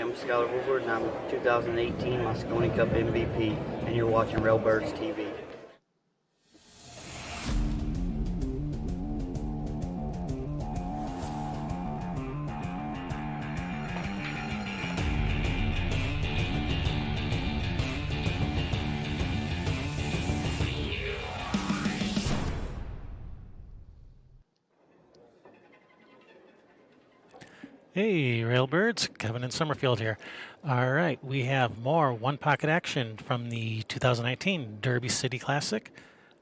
I'm Skylar Woodward, and I'm 2018 Moscone Cup MVP, and you're watching Railbirds TV. Hey, Railbirds, Kevin in Summerfield here. All right, we have more one-pocket action from the 2019 Derby City Classic.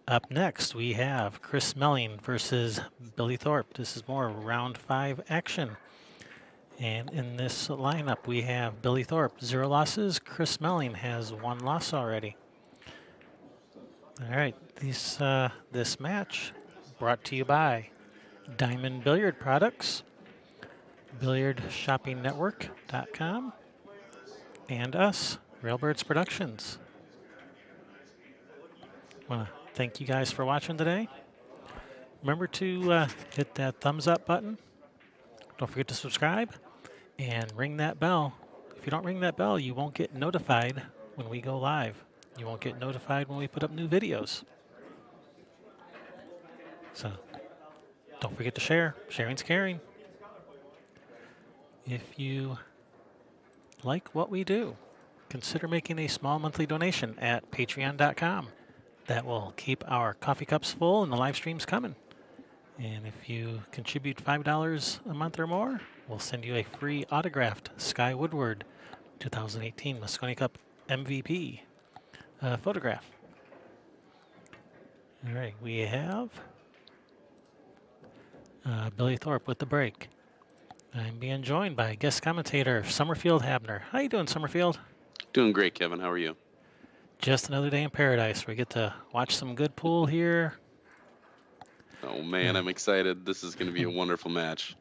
Up next, we have Chris Melling versus Billy Thorpe. This is more round 5 action. And in this lineup, we have Billy Thorpe, 0 losses. Chris Melling has 1 loss already. All right, this match brought to you by Diamond Billiard Products, BilliardShoppingNetwork.com, and us, Railbirds Productions. I want to thank you guys for watching today. Remember to hit that thumbs up button. Don't forget to subscribe and ring that bell. If you don't ring that bell, you won't get notified when we go live. You won't get notified when we put up new videos. So don't forget to share. Sharing's caring. If you like what we do, consider making a small monthly donation at patreon.com. That will keep our coffee cups full and the live streams coming. And if you contribute $5 a month or more, we'll send you a free autographed Sky Woodward 2018 Moscone Cup MVP photograph. All right, we have Billy Thorpe with the break. I'm being joined by guest commentator Summerfield Habner. How you doing, Summerfield? Doing great, Kevin. How are you? Just another day in paradise. We get to watch some good pool here. Oh, man, I'm excited. This is going to be a wonderful match.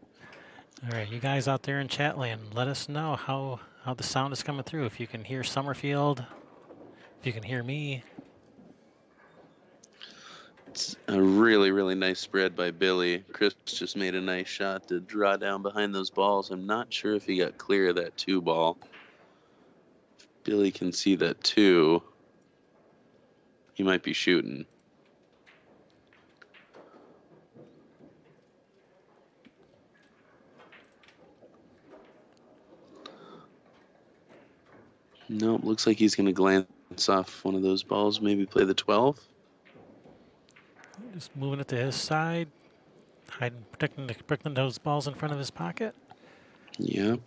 All right, you guys out there in chat land, let us know how the sound is coming through. If you can hear Summerfield, if you can hear me. It's a really, really nice spread by Billy. Chris just made a nice shot to draw down behind those balls. I'm not sure if he got clear of that 2 ball. If Billy can see that 2, he might be shooting. Nope, looks like he's going to glance off one of those balls, maybe play the 12. Just moving it to his side, hiding, protecting those balls in front of his pocket. Yep.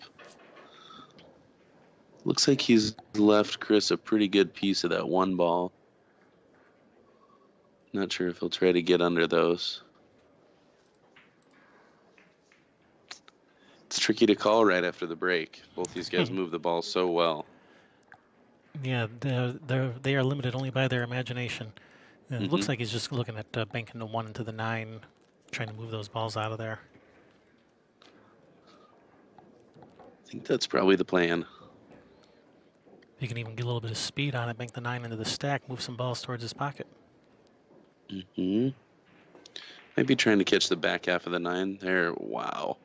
Looks like he's left Chris a pretty good piece of that 1 ball. Not sure if he'll try to get under those. It's tricky to call right after the break. Both these guys move the ball so well. Yeah, they are limited only by their imagination. And it looks like he's just looking at banking the 1 into the 9, trying to move those balls out of there. I think that's probably the plan. You can even get a little bit of speed on it, bank the 9 into the stack, move some balls towards his pocket. Might be trying to catch the back half of the 9 there. Wow.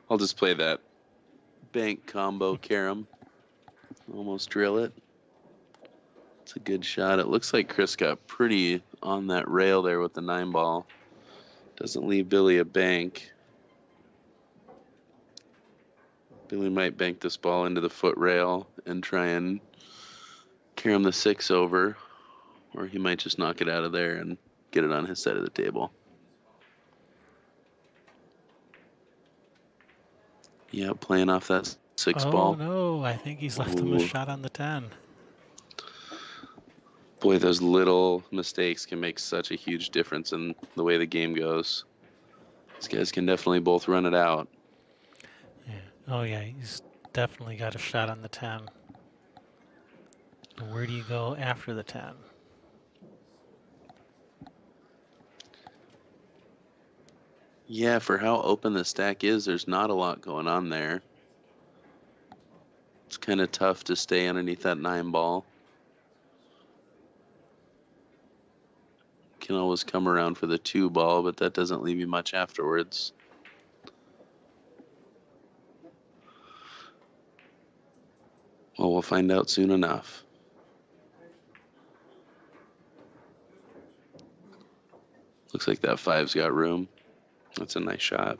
I'll just play that bank combo carom. Almost drill it. It's a good shot. It looks like Chris got pretty on that rail there with the 9 ball. Doesn't leave Billy a bank. Billy might bank this ball into the foot rail and try and carom the 6 over, or he might just knock it out of there and get it on his side of the table. Yeah, playing off that 6 ball. Oh, no, I think he's left him a shot on the 10. Boy, those little mistakes can make such a huge difference in the way the game goes. These guys can definitely both run it out. Yeah. Oh, yeah, he's definitely got a shot on the 10. Where do you go after the 10? Yeah, for how open the stack is, there's not a lot going on there. It's kind of tough to stay underneath that 9 ball. Can always come around for the 2 ball, but that doesn't leave you much afterwards. Well, we'll find out soon enough. Looks like that 5's got room. That's a nice shot.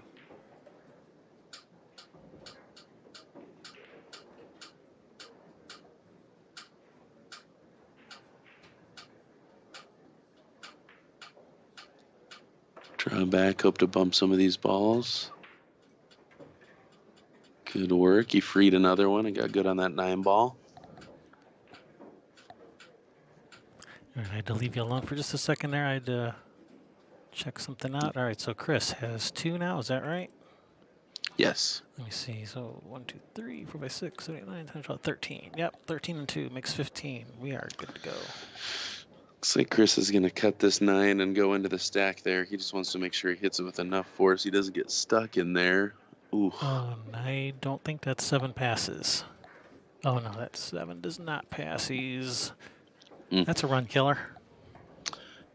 Draw back, hope to bump some of these balls. Good work. He freed another one and got good on that 9 ball. All right, I had to leave you alone for just a second there. I had to check something out. All right, so Chris has 2 now. Is that right? Yes. Let me see. So 1, 2, 3, 4, 5, 6, 7, 8, 9, 10, 12, 13. Yep, 13 and 2 makes 15. We are good to go. Looks like Chris is going to cut this 9 and go into the stack there. He just wants to make sure he hits it with enough force. He doesn't get stuck in there. Ooh. I don't think that 7 passes. Oh, no, that 7 does not pass. That's a run killer.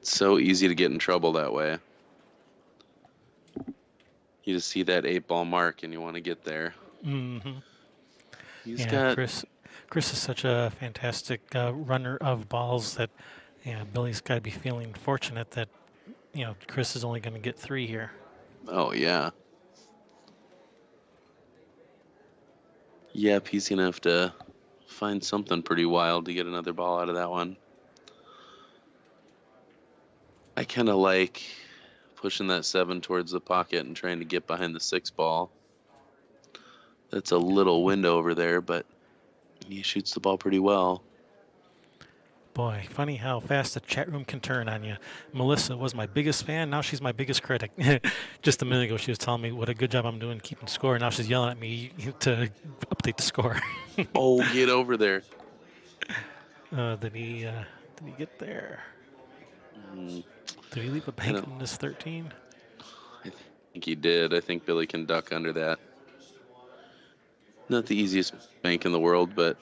It's so easy to get in trouble that way. You just see that 8 ball mark and you want to get there. Mm-hmm. He's got Chris is such a fantastic runner of balls that Billy's got to be feeling fortunate that Chris is only going to get 3 here. Oh yeah. Yep, he's gonna have to find something pretty wild to get another ball out of that one. I kind of like pushing that 7 towards the pocket and trying to get behind the 6 ball. That's a little window over there, but he shoots the ball pretty well. Boy, funny how fast the chat room can turn on you. Melissa was my biggest fan. Now she's my biggest critic. Just a minute ago, she was telling me what a good job I'm doing keeping score. Now she's yelling at me to update the score. Oh, get over there. Did he get there? Did he leave a bank in this 13? I think he did. I think Billy can duck under that. Not the easiest bank in the world, but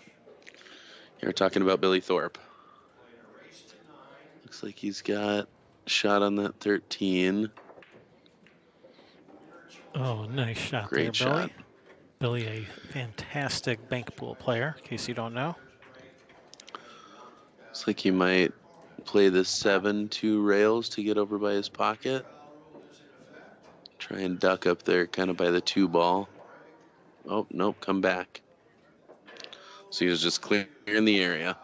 you're talking about Billy Thorpe. Looks like he's got a shot on that 13. Oh, nice shot. Great there, shot. Billy, a fantastic bank pool player, in case you don't know. Looks like he might play the 7-2 rails to get over by his pocket. Try and duck up there kind of by the 2 ball. Oh, nope, come back. So he was just clearing the area.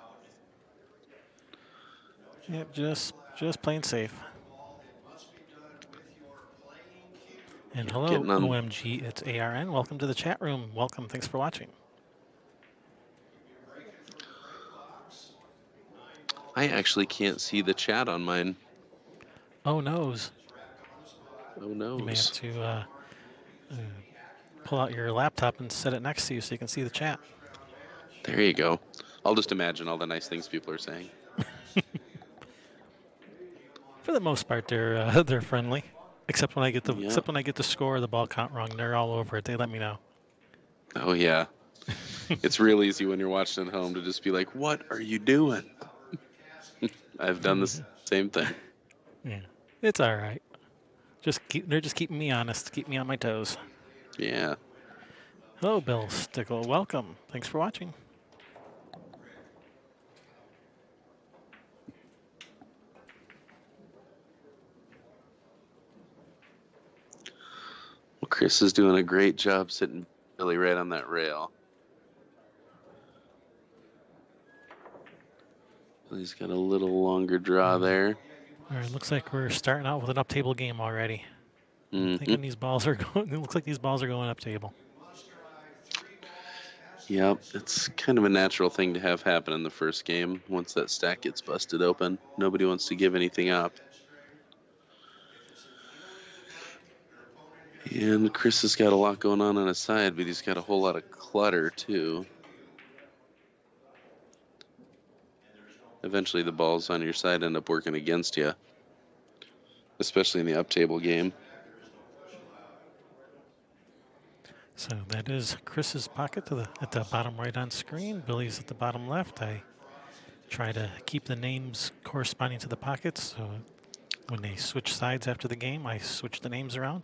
Yep, just playing safe. And hello, OMG, it's ARN. Welcome to the chat room. Welcome, thanks for watching. I actually can't see the chat on mine. Oh, noes. Oh, no. You may have to pull out your laptop and set it next to you so you can see the chat. There you go. I'll just imagine all the nice things people are saying. For the most part, they're friendly, except when I get the score or the ball count wrong. They're all over it. They let me know. Oh yeah, it's real easy when you're watching at home to just be like, "What are you doing?" I've done the same thing. Yeah, it's all right. They're just keeping me honest, keep me on my toes. Yeah. Hello, Bill Stickle. Welcome. Thanks for watching. Well, Chris is doing a great job sitting Billy right on that rail. He's got a little longer draw there. All right, looks like we're starting out with an up-table game already. I'm thinking these balls are going. It looks like these balls are going up-table. Yep, it's kind of a natural thing to have happen in the first game. Once that stack gets busted open, nobody wants to give anything up. And Chris has got a lot going on his side, but he's got a whole lot of clutter, too. Eventually, the balls on your side end up working against you, especially in the up-table game. So that is Chris's pocket at the bottom right on screen. Billy's at the bottom left. I try to keep the names corresponding to the pockets. So when they switch sides after the game, I switch the names around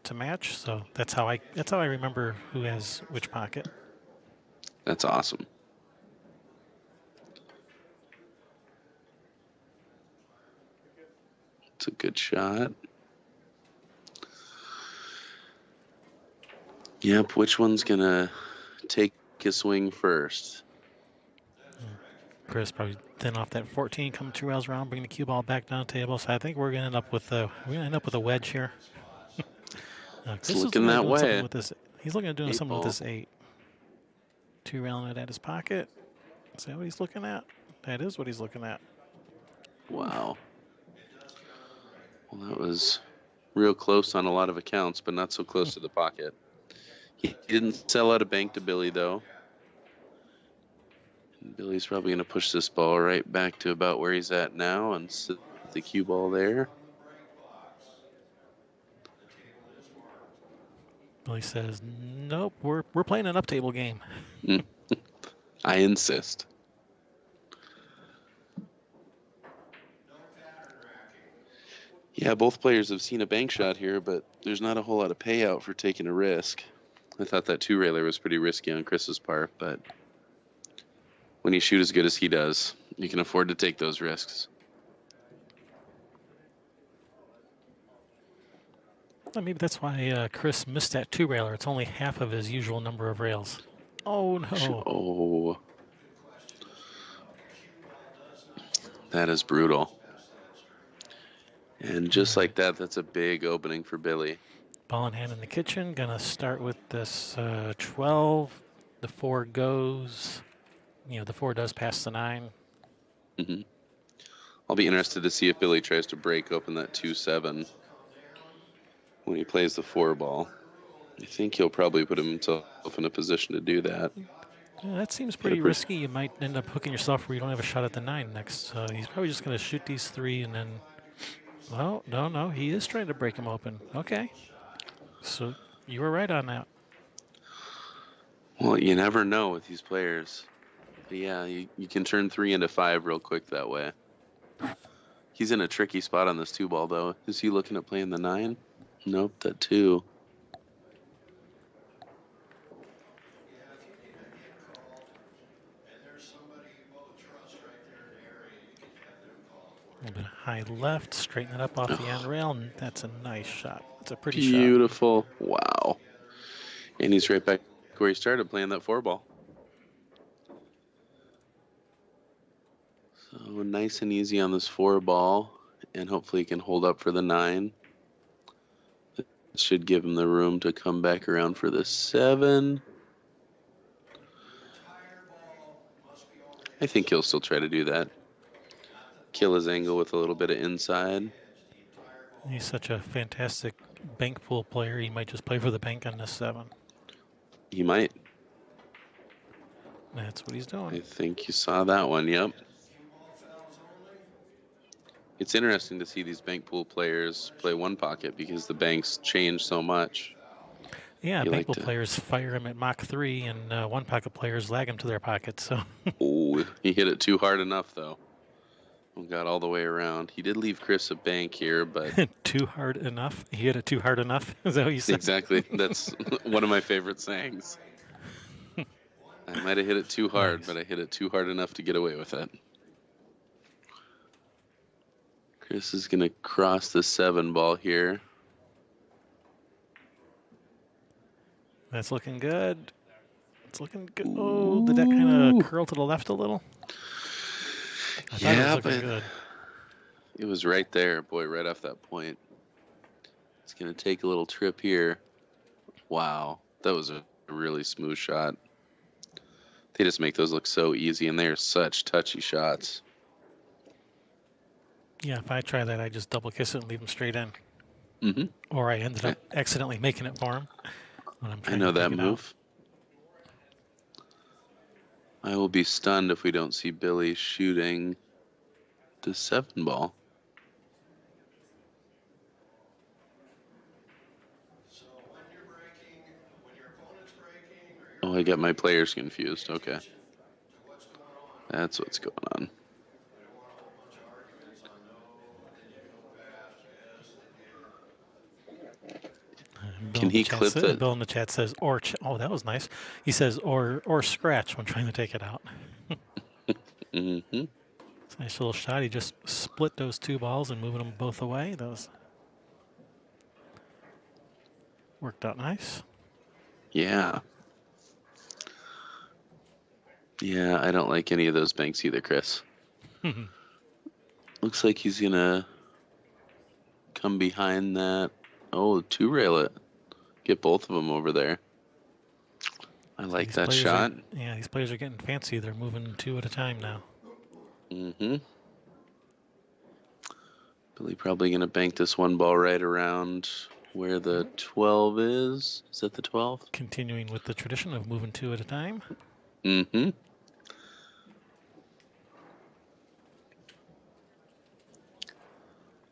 to match. So that's how I remember who has which pocket. That's awesome. It's a good shot. Yep, which one's going to take a swing first? Chris probably thin off that 14, come 2 rails around, bring the cue ball back down the table. So I think we're gonna end up with a wedge here. It's Chris is looking looking at that doing way. something with this. He's looking at doing 8 something with ball. this 8. 2 railing it at his pocket. Is that what he's looking at? That is what he's looking at. Wow. Well, that was real close on a lot of accounts, but not so close to the pocket. He didn't sell out a bank to Billy, though. And Billy's probably going to push this ball right back to about where he's at now and sit the cue ball there. Billy says, "Nope, we're playing an up table game." I insist. Yeah, both players have seen a bank shot here, but there's not a whole lot of payout for taking a risk. I thought that 2-railer was pretty risky on Chris's part, but when you shoot as good as he does, you can afford to take those risks. Well, maybe that's why Chris missed that 2-railer. It's only half of his usual number of rails. Oh no! Oh, that is brutal. And just like that, that's a big opening for Billy. Ball in hand in the kitchen. Gonna start with this 12. The 4 goes. The 4 does pass the 9. Mm-hmm. I'll be interested to see if Billy tries to break open that 2-7 when he plays the 4 ball. I think he'll probably put himself in a position to do that. Yeah, that seems pretty risky. You might end up hooking yourself where you don't have a shot at the 9 next. He's probably just going to shoot these 3 and then... Well, no, he is trying to break them open. Okay. So you were right on that. Well, you never know with these players. But yeah, you can turn 3 into 5 real quick that way. He's in a tricky spot on this 2 ball, though. Is he looking at playing the 9? Nope, that 2. A little bit high left, straighten it up off the end rail, and that's a nice shot. It's a pretty shot. Beautiful. Wow. And he's right back where he started playing that 4 ball. So nice and easy on this 4 ball, and hopefully he can hold up for the 9. That should give him the room to come back around for the 7. I think he'll still try to do that. Kill his angle with a little bit of inside. He's such a fantastic bank pool player. He might just play for the bank on this 7. He might. That's what he's doing. I think you saw that one, yep. It's interesting to see these bank pool players play 1 pocket because the banks change so much. Yeah, bank pool players fire him at Mach 3, and 1 pocket players lag him to their pocket. So. Oh, he hit it too hard enough, though. Got all the way around. He did leave Chris a bank here, but... Too hard enough? He hit it too hard enough? Is that what you said? Exactly. That's one of my favorite sayings. I might have hit it too hard, but I hit it too hard enough to get away with it. Chris is going to cross the 7 ball here. That's looking good. It's looking good. Oh, did that kind of curl to the left a little? I thought it was looking good. It was right there, boy, right off that point. It's going to take a little trip here. Wow, that was a really smooth shot. They just make those look so easy, and they are such touchy shots. Yeah, if I try that, I just double kiss it and leave him straight in. Mm-hmm. Or I ended up accidentally making it for him. When I'm trying I know to that move. I will be stunned if we don't see Billy shooting the 7 ball. Oh, I got my players confused. Okay. That's what's going on. Can he clip that? Bill in the chat says, oh, that was nice. He says, or scratch when trying to take it out. Mm-hmm. Nice little shot. He just split those two balls and moving them both away. Those worked out nice. Yeah. Yeah, I don't like any of those banks either, Chris. Looks like he's going to come behind that. Oh, two rail it. Get both of them over there. I like that shot. These players are getting fancy. They're moving two at a time now. Mm-hmm. Billy probably going to bank this one ball right around where the 12 is. Is that the 12? Continuing with the tradition of moving two at a time. Mm-hmm.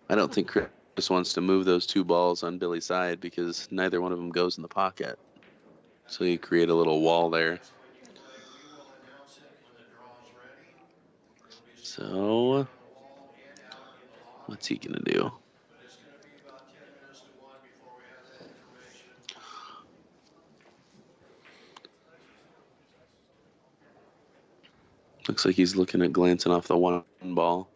I don't think Chris wants to move those two balls on Billy's side because neither one of them goes in the pocket. So you create a little wall there. So, what's he going to do? Looks like he's looking at glancing off the one ball.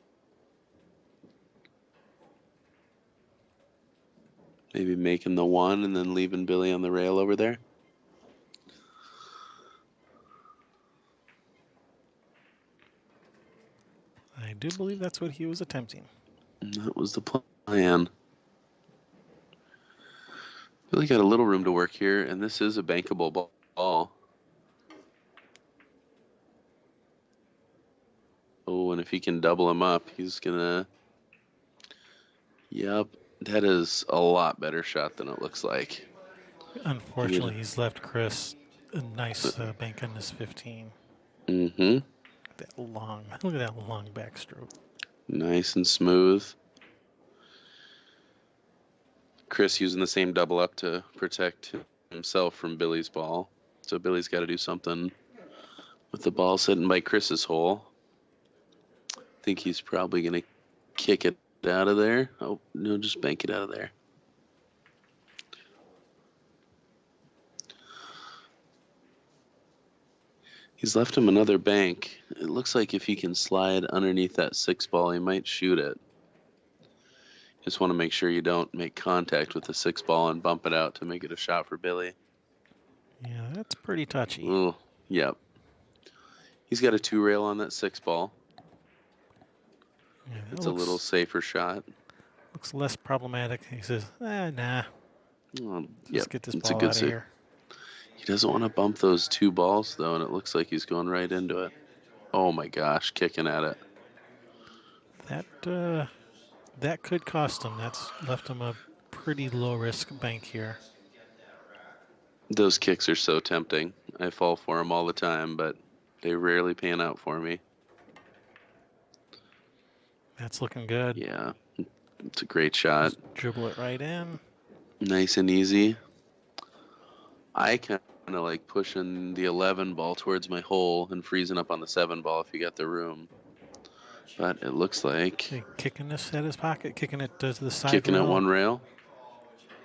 Maybe making the one and then leaving Billy on the rail over there. I do believe that's what he was attempting. And that was the plan. Billy got a little room to work here, and this is a bankable ball. Oh, and if he can double him up, he's going to... Yep, that is a lot better shot than it looks like. Unfortunately, he's left Chris a nice bank on this 15. Mm-hmm. Look at that long backstroke. Nice and smooth. Chris using the same double up to protect himself from Billy's ball. So Billy's got to do something with the ball sitting by Chris's hole. I think he's probably going to kick it out of there. Oh, no, just bank it out of there. He's left him another bank. It looks like if he can slide underneath that 6 ball, he might shoot it. Just want to make sure you don't make contact with the 6 ball and bump it out to make it a shot for Billy. Yeah, that's pretty touchy. Ooh, yep. He's got a 2 rail on that 6 ball. Yeah, It's a little safer shot. Looks less problematic. He says, nah. Just get this ball out of here. He doesn't want to bump those 2 balls, though, and it looks like he's going right into it. Oh, my gosh, kicking at it. That could cost him. That's left him a pretty low-risk bank here. Those kicks are so tempting. I fall for them all the time, but they rarely pan out for me. That's looking good. Yeah, it's a great shot. Just dribble it right in. Nice and easy. I kind of like pushing the 11 ball towards my hole and freezing up on the 7 ball if you got the room. But it looks like... Okay, kicking this at his pocket, kicking it to the side Kicking rail. at one rail?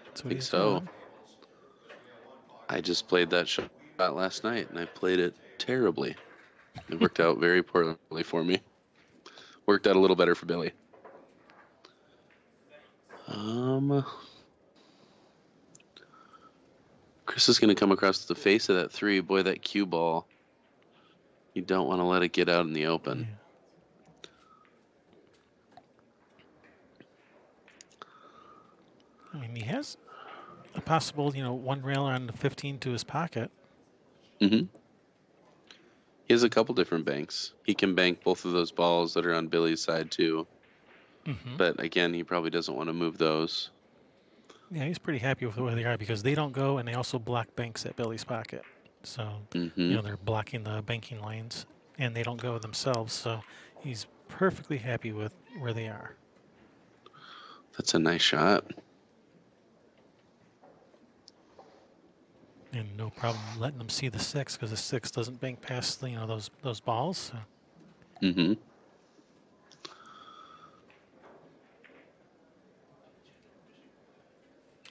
That's what I think he's so. doing. I just played that shot last night, and I played it terribly. It worked out very poorly for me. Worked out a little better for Billy. Chris is going to come across the face of that 3. Boy, that cue ball. You don't want to let it get out in the open. Yeah. I mean, he has a possible, one rail on the 15 to his pocket. Mm-hmm. He has a couple different banks. He can bank both of those balls that are on Billy's side, too. Mm-hmm. But, again, he probably doesn't want to move those. Yeah, he's pretty happy with the way they are because they don't go and they also block banks at Billy's pocket. So, they're blocking the banking lanes and they don't go themselves. So he's perfectly happy with where they are. That's a nice shot. And no problem letting them see the 6 because the 6 doesn't bank past those balls. So. Mm-hmm.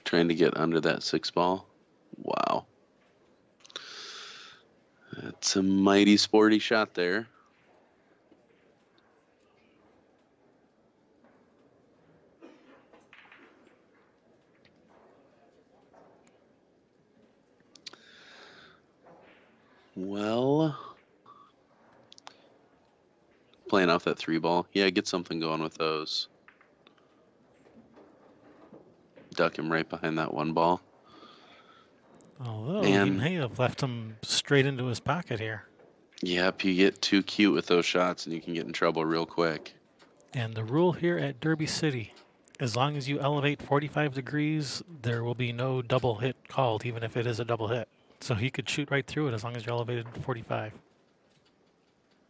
Trying to get under that 6 ball. Wow. That's a mighty sporty shot there. Well, playing off that 3 ball. Yeah, get something going with those. Duck him right behind that 1 ball. Although he Man, may have left him straight into his pocket here. yep, you get too cute with those shots and you can get in trouble real quick. And the rule here at Derby City, as long as you elevate 45 degrees, there will be no double hit called, even if it is a double hit. So he could shoot right through it as long as you're elevated 45.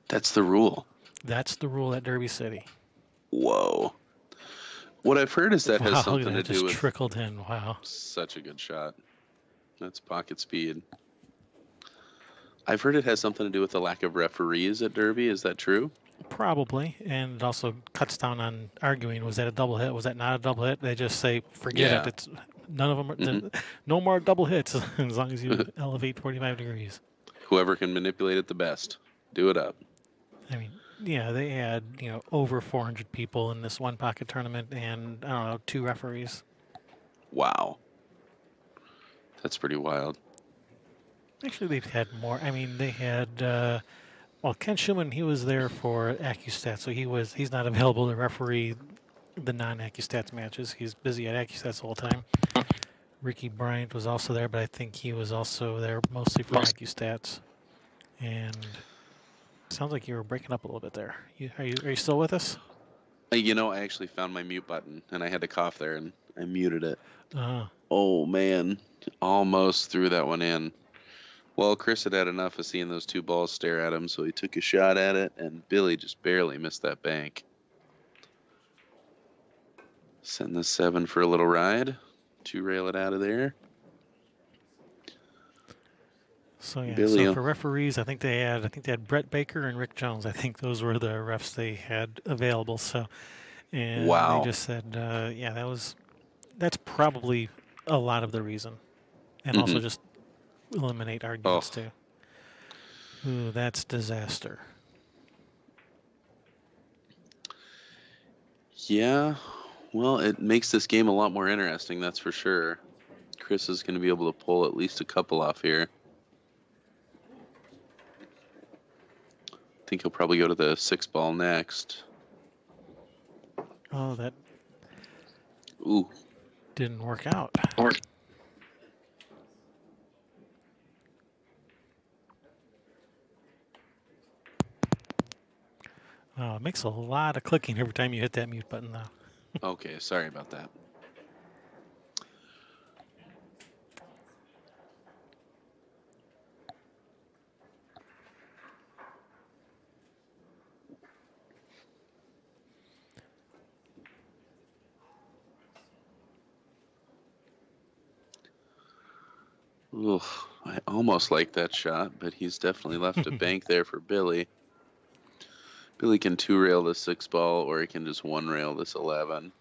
That's the rule. That's the rule at Derby City. Whoa. What I've heard is that has Wow, something that to do just with trickled in. Wow. such a good shot. That's pocket speed. I've heard it has something to do with the lack of referees at Derby. Is that true? Probably, and it also cuts down on arguing. Was that a double hit? Was that not a double hit? They just say, forget Yeah. it. It's none of them. Mhm. No more double hits as long as you elevate 45 degrees. Whoever can manipulate it the best, do it up. I mean, yeah, they had over 400 people in this one pocket tournament, and I don't know, 2 referees. Wow. That's pretty wild. Actually, they've had more. I mean, they had. Well, Ken Schumann, he was there for AccuStats, so he's not available to referee the non-AccuStats matches. He's busy at AccuStats the whole time. Ricky Bryant was also there, but I think he was also there mostly for AccuStats. And sounds like you were breaking up a little bit there. Are you still with us? You know, I actually found my mute button and I had to cough there and I muted it. Uh, Oh man, almost threw that one in. Well, Chris had had enough of seeing those 2 balls stare at him, so he took a shot at it, and Billy just barely missed that bank. Send the 7 for a little ride. 2-rail it out of there. So yeah. Billy, So for referees, I think they had Brett Baker and Rick Jones. I think those were the refs they had available. So, and Wow. they just said, yeah, that's probably a lot of the reason, and also just eliminate arguments too. Ooh, that's disaster. Yeah, well, it makes this game a lot more interesting, that's for sure. Chris is going to be able to pull at least a couple off here. I think he'll probably go to the 6-ball next. Oh, that Ooh. didn't work out. Oh, it makes a lot of clicking every time you hit that mute button, though. Okay, sorry about that. Ugh, I almost like that shot, but he's definitely left a bank there for Billy. Billy can 2-rail the 6-ball, or he can just 1-rail this 11.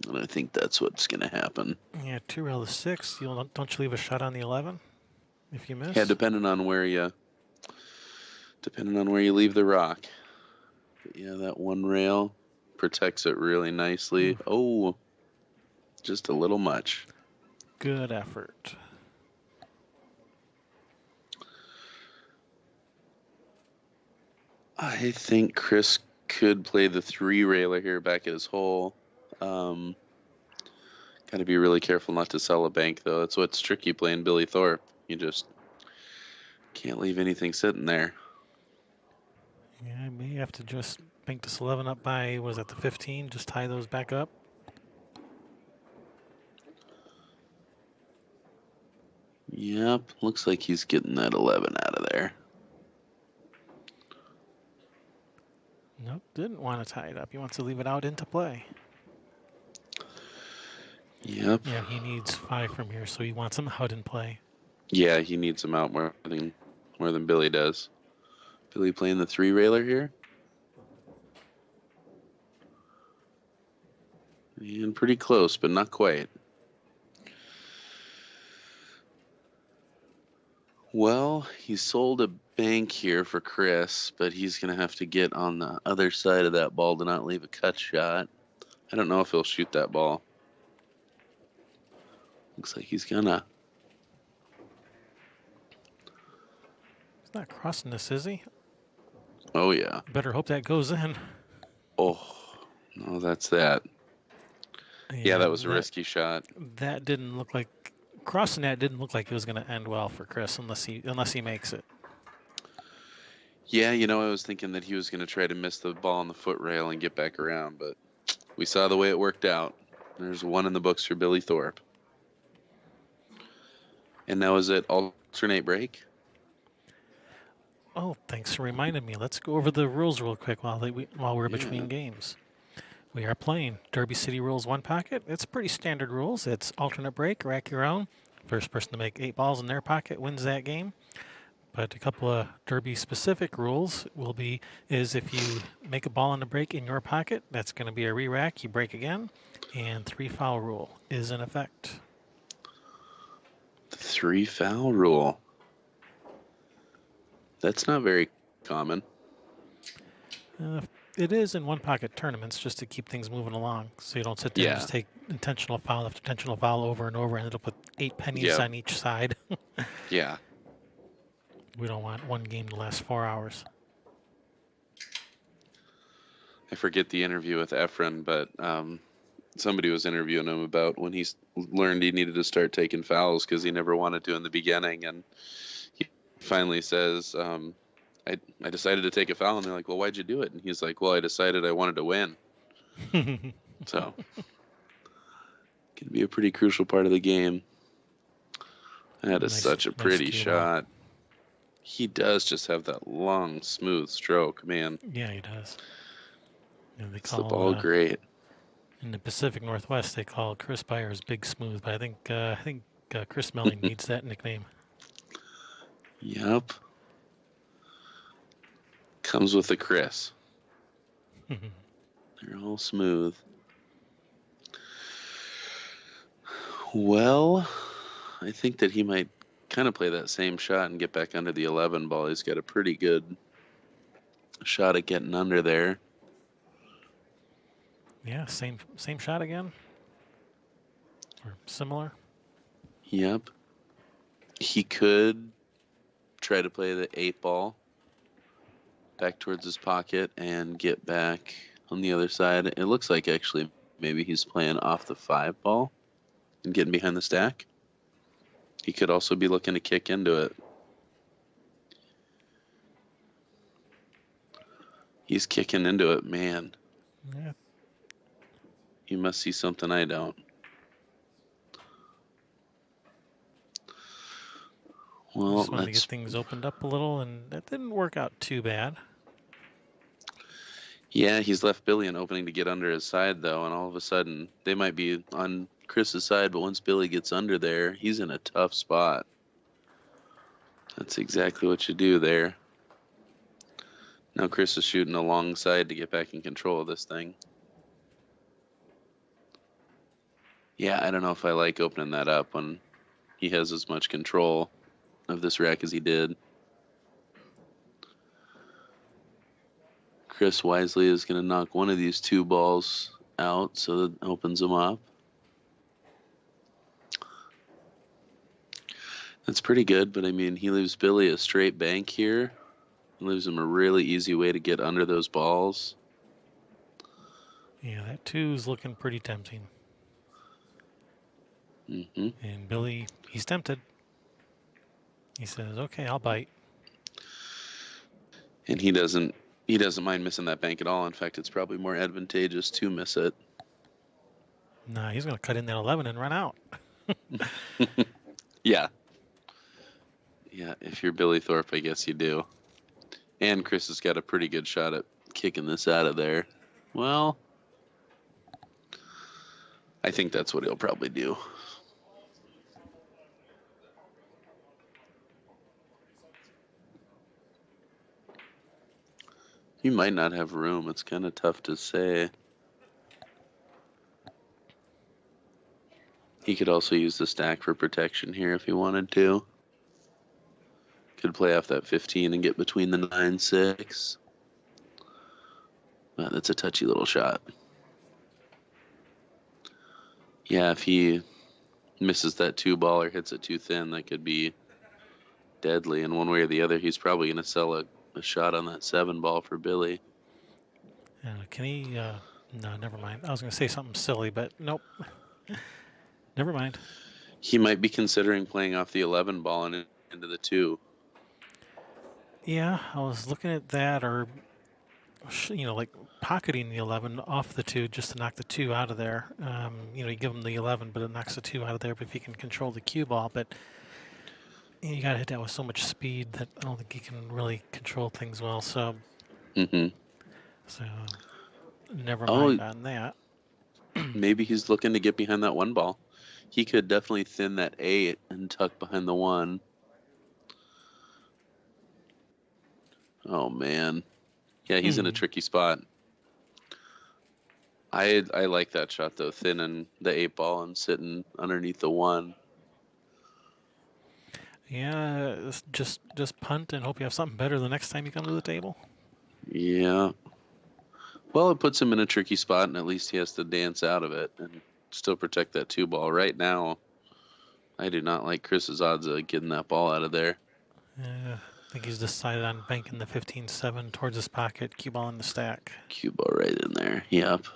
And I think that's what's going to happen. Yeah, 2-rail the 6. Don't you leave a shot on the 11 if you miss? Yeah, depending on where you leave the rock. But yeah, that 1-rail protects it really nicely. Oh, just a little much. Good effort. I think Chris could play the 3-railer here back at his hole. Got to be really careful not to sell a bank, though. That's what's tricky playing Billy Thorpe. You just can't leave anything sitting there. Yeah, I may have to just bank this 11 up by, was that the 15? Just tie those back up. Yep, looks like he's getting that 11 out of there. Nope, didn't want to tie it up. He wants to leave it out into play. Yep. Yeah, he needs 5 from here, so he wants them out in play. Yeah, he needs him out more than Billy does. Billy playing the 3-railer here. And pretty close, but not quite. Well, he sold a bank here for Chris, but he's going to have to get on the other side of that ball to not leave a cut shot. I don't know if he'll shoot that ball. Looks like he's gonna. not crossing this, is he? Oh, yeah. Better hope that goes in. Oh, no, that's that. Yeah, that was a that, risky shot. that didn't look like crossing that didn't look like it was going to end well for Chris unless he makes it. Yeah, I was thinking that he was going to try to miss the ball on the foot rail and get back around, but we saw the way it worked out. There's one in the books for Billy Thorpe. And now is it alternate break? Oh, thanks for reminding me. Let's go over the rules real quick while we're between Yeah. games. We are playing Derby City Rules One Pocket. It's pretty standard rules. It's alternate break, rack your own. First person to make 8 balls in their pocket wins that game. But a couple of Derby specific rules is if you make a ball in the break in your pocket, that's going to be a re-rack. You break again, and 3 foul rule is in effect. The 3 foul rule. That's not very common. It is in one pocket tournaments just to keep things moving along, so you don't sit there and just take intentional foul after intentional foul over and over and end up with 8 pennies on each side. Yeah. We don't want one game to last 4 hours. I forget the interview with Efren, but somebody was interviewing him about when he learned he needed to start taking fouls because he never wanted to in the beginning, and he finally says, I decided to take a foul, and they're like, well, why'd you do it? And he's like, well, I decided I wanted to win. So, can be a pretty crucial part of the game. That is such a pretty shot. He does just have that long, smooth stroke, man. Yeah, he does. Yeah, It's the ball great. In the Pacific Northwest, they call Chris Byers Big Smooth, but I think Chris Melling needs that nickname. Yep. Comes with the Chris. They're all smooth. Well, I think that he might kind of play that same shot and get back under the 11 ball. He's got a pretty good shot at getting under there. Yeah, same shot again? Or similar? Yep. He could try to play the 8 ball back towards his pocket and get back on the other side. It looks like actually maybe he's playing off the 5 ball and getting behind the stack. He could also be looking to kick into it. He's kicking into it, man. Yeah. You must see something I don't. Well, just wanted to get things opened up a little, and that didn't work out too bad. Yeah, he's left Billy an opening to get under his side, though, and all of a sudden, they might be on Chris's side, but once Billy gets under there, he's in a tough spot. That's exactly what you do there. Now Chris is shooting a long side to get back in control of this thing. Yeah, I don't know if I like opening that up when he has as much control of this rack as he did. Chris wisely is going to knock one of these 2 balls out, so that opens him up. That's pretty good, but I mean, he leaves Billy a straight bank here. He leaves him a really easy way to get under those balls. Yeah, that 2's looking pretty tempting. Mm-hmm. And Billy, he's tempted. He says, okay, I'll bite. And he doesn't mind missing that bank at all. In fact, it's probably more advantageous to miss it. Nah, he's going to cut in that 11 and run out. Yeah. Yeah, if you're Billy Thorpe, I guess you do. And Chris has got a pretty good shot at kicking this out of there. Well, I think that's what he'll probably do. He might not have room. It's kind of tough to say. He could also use the stack for protection here if he wanted to. Could play off that 15 and get between the 9-6. Wow, that's a touchy little shot. Yeah, if he misses that 2 ball or hits it too thin, that could be deadly. And one way or the other, he's probably going to sell a shot on that 7 ball for Billy. Can he? No, never mind. I was going to say something silly, but nope. Never mind. He might be considering playing off the 11 ball and into the 2. Yeah, I was looking at that, or like pocketing the 11 off the 2 just to knock the 2 out of there. You give him the 11, but it knocks the 2 out of there. But if he can control the cue ball, but you got to hit that with so much speed that I don't think he can really control things well. So, so never mind on that. Maybe he's looking to get behind that 1 ball. He could definitely thin that 8 and tuck behind the 1. Oh man, yeah, he's in a tricky spot. I like that shot though, thinning the 8 ball and sitting underneath the 1. Yeah, just punt and hope you have something better the next time you come to the table. Yeah. Well, it puts him in a tricky spot, and at least he has to dance out of it and still protect that 2 ball. Right now, I do not like Chris's odds of getting that ball out of there. Yeah, I think he's decided on banking the 15-7 towards his pocket, cue ball in the stack. Cue ball right in there. Yep.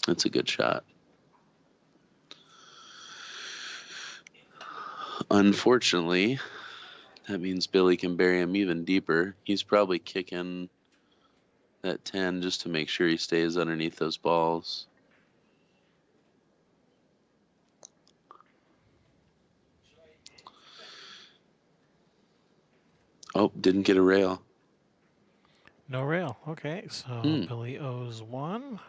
That's a good shot. Unfortunately, that means Billy can bury him even deeper. He's probably kicking that 10 just to make sure he stays underneath those balls. Oh, didn't get a rail. No rail. Okay, so Billy owes 1.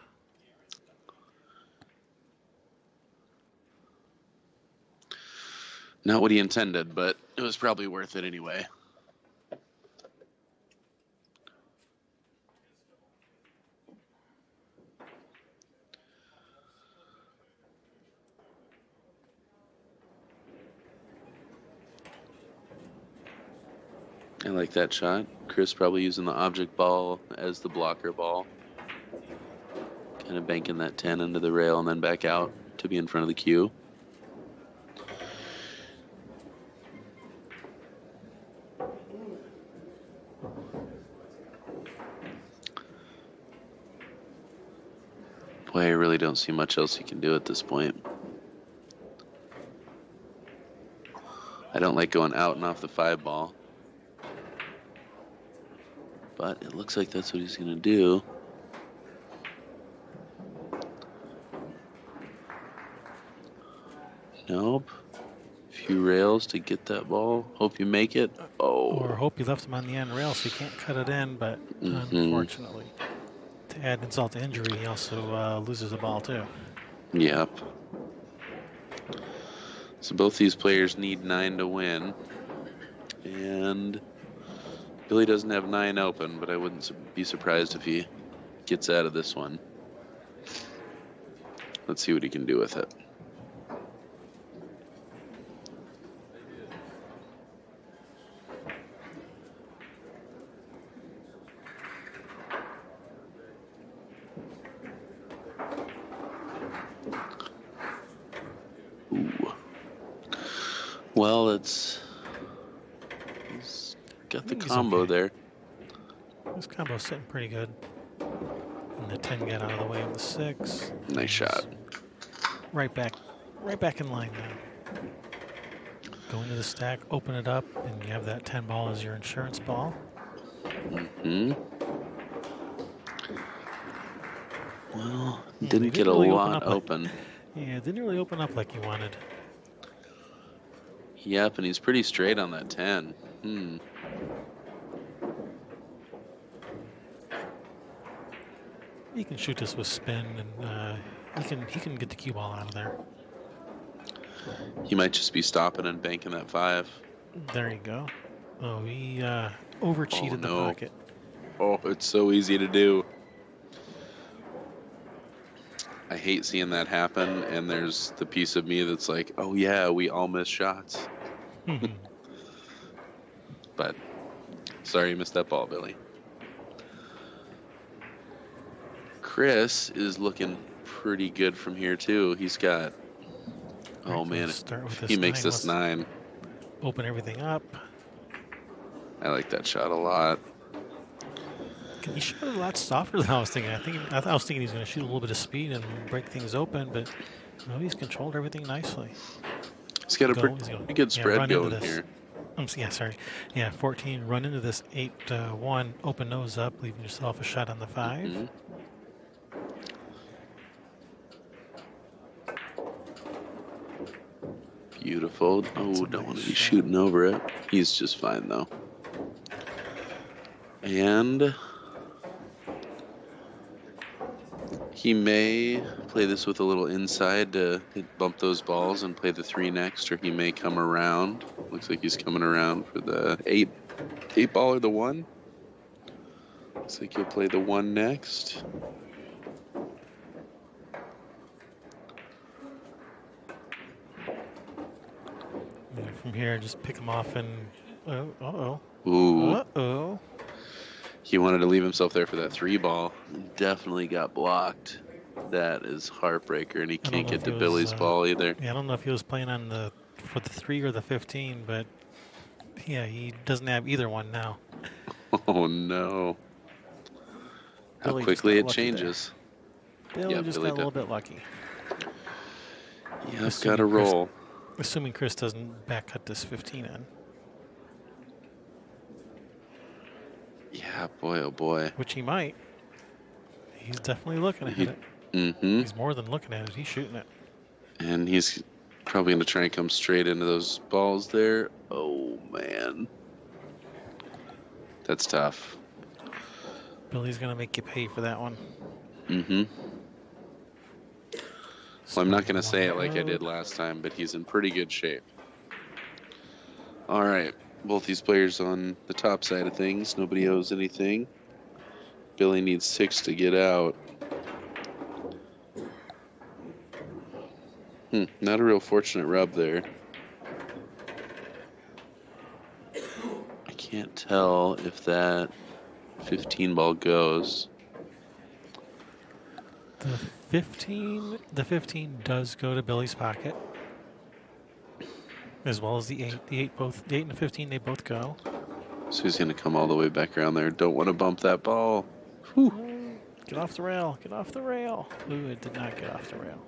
Not what he intended, but it was probably worth it anyway. I like that shot. Chris probably using the object ball as the blocker ball. Kind of banking that 10 into the rail and then back out to be in front of the cue. Boy, I really don't see much else he can do at this point. I don't like going out and off the 5 ball. But it looks like that's what he's going to do. Nope. Few rails to get that ball. Hope you make it. Oh. Or hope you left him on the end rail so you can't cut it in, but unfortunately, to add insult to injury, he also loses the ball too. Yep. So both these players need 9 to win. And Billy doesn't have 9 open, but I wouldn't be surprised if he gets out of this one. Let's see what he can do with it. Ooh. Well, he's got the combo there. This combo's sitting pretty good. And the 10 got out of the way of the 6. Nice shot. Right back in line now. Go into the stack, open it up, and you have that 10 ball as your insurance ball. Well, didn't get really a lot open. Yeah, didn't really open up like you wanted. Yep, and he's pretty straight on that 10. He can shoot this with spin, and he can get the cue ball out of there. He might just be stopping and banking that 5. There you go. Oh, he over-cheated the pocket. Oh, it's so easy to do. I hate seeing that happen, and there's the piece of me that's like, oh yeah, we all miss shots. But sorry you missed that ball, Billy. Chris is looking pretty good from here too. He's got, oh man, if he makes this 9. open everything up. I like that shot a lot. He shot it a lot softer than I was thinking. I was thinking he's going to shoot a little bit of speed and break things open, but no, he's controlled everything nicely. He's got a He's pretty good spread run into going this. here. Yeah, sorry. Yeah, 14. Run into this 8-1. Open nose up, leaving yourself a shot on the 5. Mm-hmm. Beautiful. Oh, don't want to be shooting over it. He's just fine though. And he may play this with a little inside to bump those balls and play the 3 next, or he may come around. Looks like he's coming around for the 8 ball or the 1. Looks like he'll play the 1 next. From here, just pick him off and uh-oh. Ooh. Uh-oh. He wanted to leave himself there for that 3 ball. Definitely got blocked. That is heartbreaker, and he can't get to Billy's ball either. Yeah, I don't know if he was playing on for the 3 or the 15, but yeah, he doesn't have either one now. Oh no. How Billy quickly it changes. Billy just got a little bit lucky. Yeah, got to roll. Assuming Chris doesn't back cut this 15 in. Yeah, boy, oh boy. Which he might. He's definitely looking at it. Mm-hmm. He's more than looking at it. He's shooting it. And he's probably going to try and come straight into those balls there. Oh, man. That's tough. Billy's going to make you pay for that one. Mm-hmm. Well, I'm not going to say it like I did last time, but he's in pretty good shape. All right. Both these players on the top side of things. Nobody owes anything. Billy needs 6 to get out. Not a real fortunate rub there. I can't tell if that 15 ball goes. The 15 does go to Billy's pocket, as well as the 8. The 8 and the 15, they both go. So he's going to come all the way back around there. Don't want to bump that ball. Whew. Get off the rail. Get off the rail. Ooh, it did not get off the rail.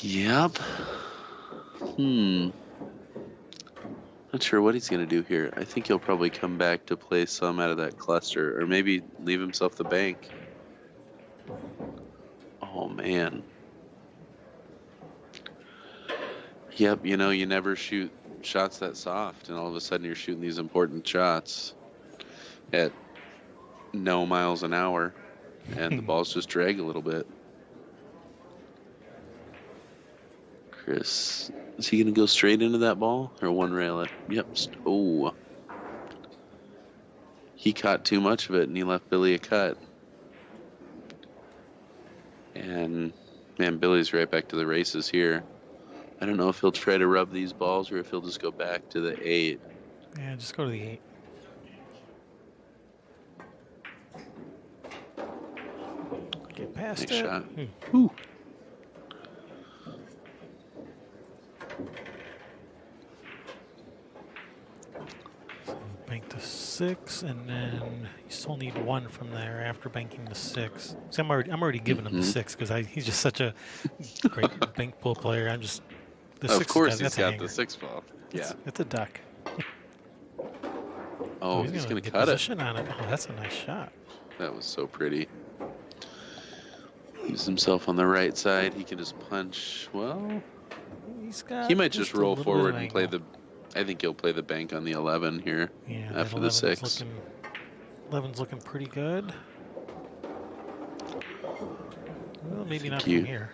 Yep. Not sure what he's going to do here. I think he'll probably come back to play some out of that cluster, or maybe leave himself the bank. Oh, man. Yep, you know, you never shoot shots that soft, and all of a sudden you're shooting these important shots at no miles an hour, and the balls just drag a little bit. Chris, is he going to go straight into that ball or one rail it? Yep. Oh. He caught too much of it and he left Billy a cut. And, man, Billy's right back to the races here. I don't know if he'll try to rub these balls or if he'll just go back to the 8. Yeah, just go to the 8. Get past Nice it. shot. Ooh. Bank to 6, and then you still need 1 from there after banking the 6. See, I'm already giving him the 6 because he's just such a great bank pool player. I'm just the 6. Of course, he's got the 6 ball. Yeah, it's a duck. Oh, he's gonna get cut it. position on it. Oh, that's a nice shot. That was so pretty. Leaves himself on the right side. He can just punch. Well, he might just roll forward and play the. I think he'll play the bank on the 11 here after the 6. 11's looking pretty good. Well, maybe not from here.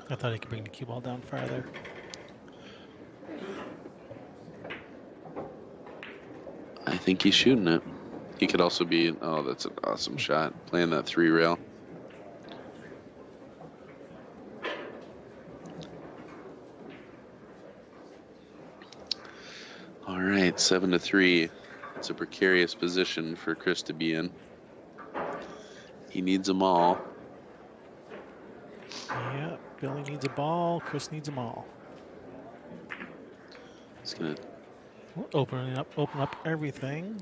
I thought he could bring the cue ball down farther. I think he's shooting it. He could also be. Oh, that's an awesome shot. Playing that 3 rail. All right, 7-3. It's a precarious position for Chris to be in. He needs them all. Yeah, Billy needs a ball. Chris needs them all. It's gonna. Open up everything.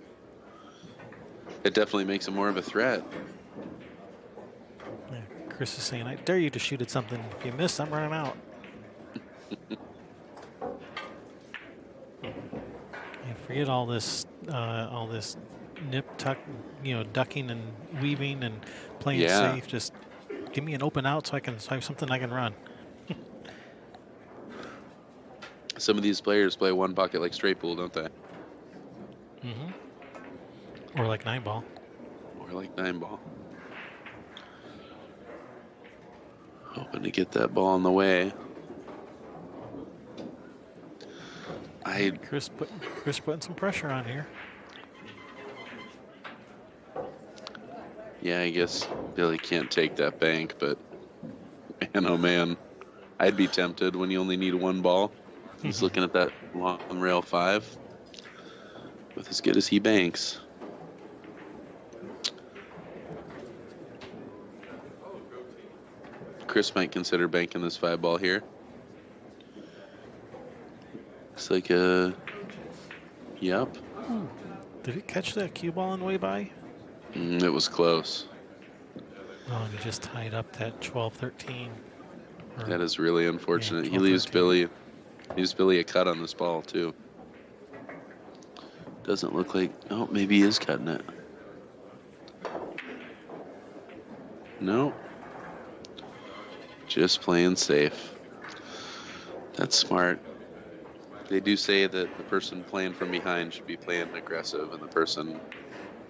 It definitely makes him more of a threat. Yeah, Chris is saying, "I dare you to shoot at something. If you miss, I'm running out." You forget all this nip tuck, ducking and weaving and playing Yeah. safe. Just give me an open out so I have something I can run. Some of these players play one pocket like straight pool, don't they? Or like 9-ball. Or like 9-ball. Hoping to get that ball in the way. Chris putting some pressure on here. Yeah, I guess Billy can't take that bank, but man, oh man, I'd be tempted when you only need one ball. He's looking at that long rail 5 with as good as he banks. Chris might consider banking this 5-ball here. Looks like yep. Did he catch that cue ball on the way by? It was close. Oh, and he just tied up that 12-13. That is really unfortunate. Yeah, He leaves 12-13. Billy a cut on this ball too. Doesn't look like. Oh, maybe he is cutting it. No. Just playing safe. That's smart. They do say that the person playing from behind should be playing aggressive, and the person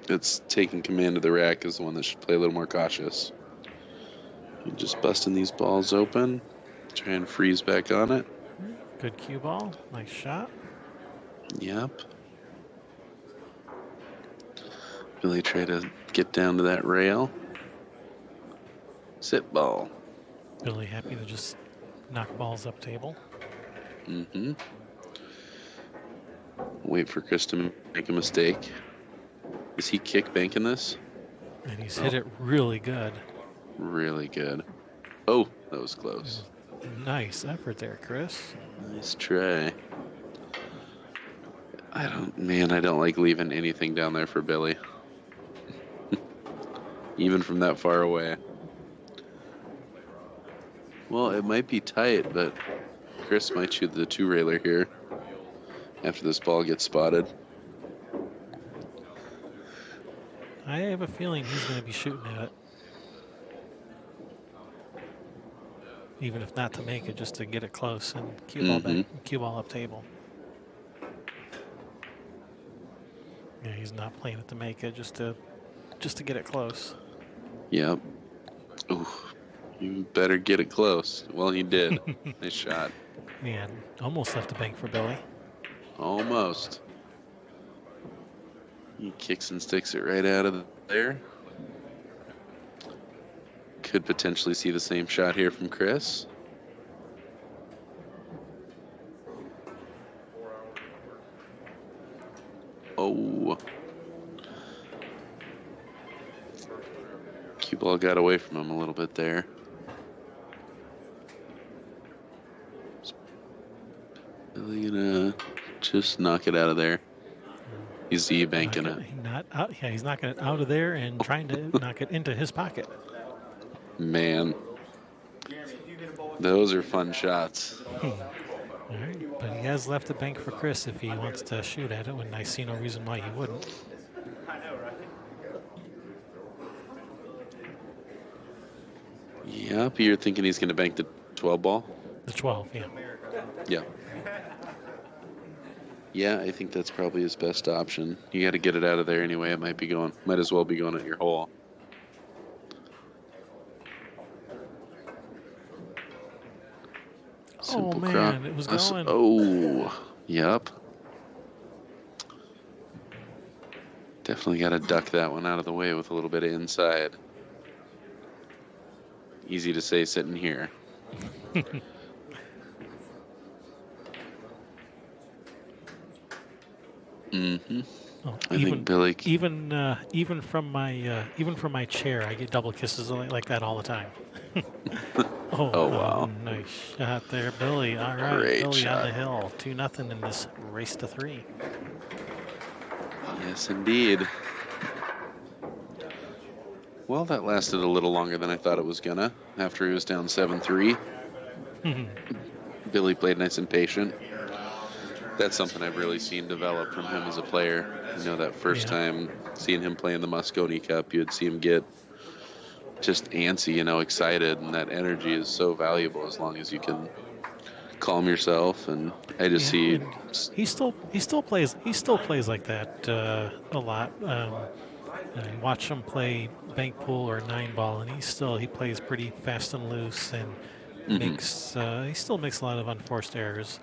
that's taking command of the rack is the one that should play a little more cautious. And just busting these balls open. Try and freeze back on it. Good cue ball. Nice shot. Yep. Billy try to get down to that rail. Sit ball. Billy happy to just knock balls up table. Mm-hmm. Wait for Chris to make a mistake. Is he kick banking this? And he's hit it really good. Really good. Oh, that was close. Nice effort there, Chris. Nice try. I don't like leaving anything down there for Billy. Even from that far away. Well, it might be tight, but Chris might shoot the 2-railer here after this ball gets spotted. I have a feeling he's going to be shooting at it. Even if not to make it, just to get it close and cue ball up table. Yeah, he's not playing it to make it, just to get it close. Yep. Ooh, you better get it close. Well, he did. Nice shot. Man, almost left the bank for Billy. Almost. He kicks and sticks it right out of there. Could potentially see the same shot here from Chris. Oh. Cue ball got away from him a little bit there. Really gonna just knock it out of there. He's banking it. He's knocking it out of there and trying to knock it into his pocket. Man, those are fun shots. All right, but he has left the bank for Chris if he wants to shoot at it, and I see no reason why he wouldn't. Yep, you're thinking he's going to bank the 12-ball? The 12, yeah. Yeah. Yeah, I think that's probably his best option. You got to get it out of there anyway. It might as well be going at your hole. Simple man, it was going. Oh, yep. Definitely got to duck that one out of the way with a little bit of inside. Easy to say sitting here. Mm-hmm. Oh, I think Billy. even from my chair, I get double kisses like that all the time. Oh, wow. Nice shot there, Billy. All right, Great Billy on shot. the hill. 2-0 in this race to 3. Yes, indeed. Well, that lasted a little longer than I thought it was gonna. After he was down 7-3, Billy played nice and patient. That's something I've really seen develop from him as a player. You know, that first time seeing him play in the Moscone Cup, you'd see him get just antsy, you know, excited, and that energy is so valuable as long as you can calm yourself. And I just see and he still plays like that a lot. You watch him play bank pool or 9-ball, and he plays pretty fast and loose, and he still makes a lot of unforced errors.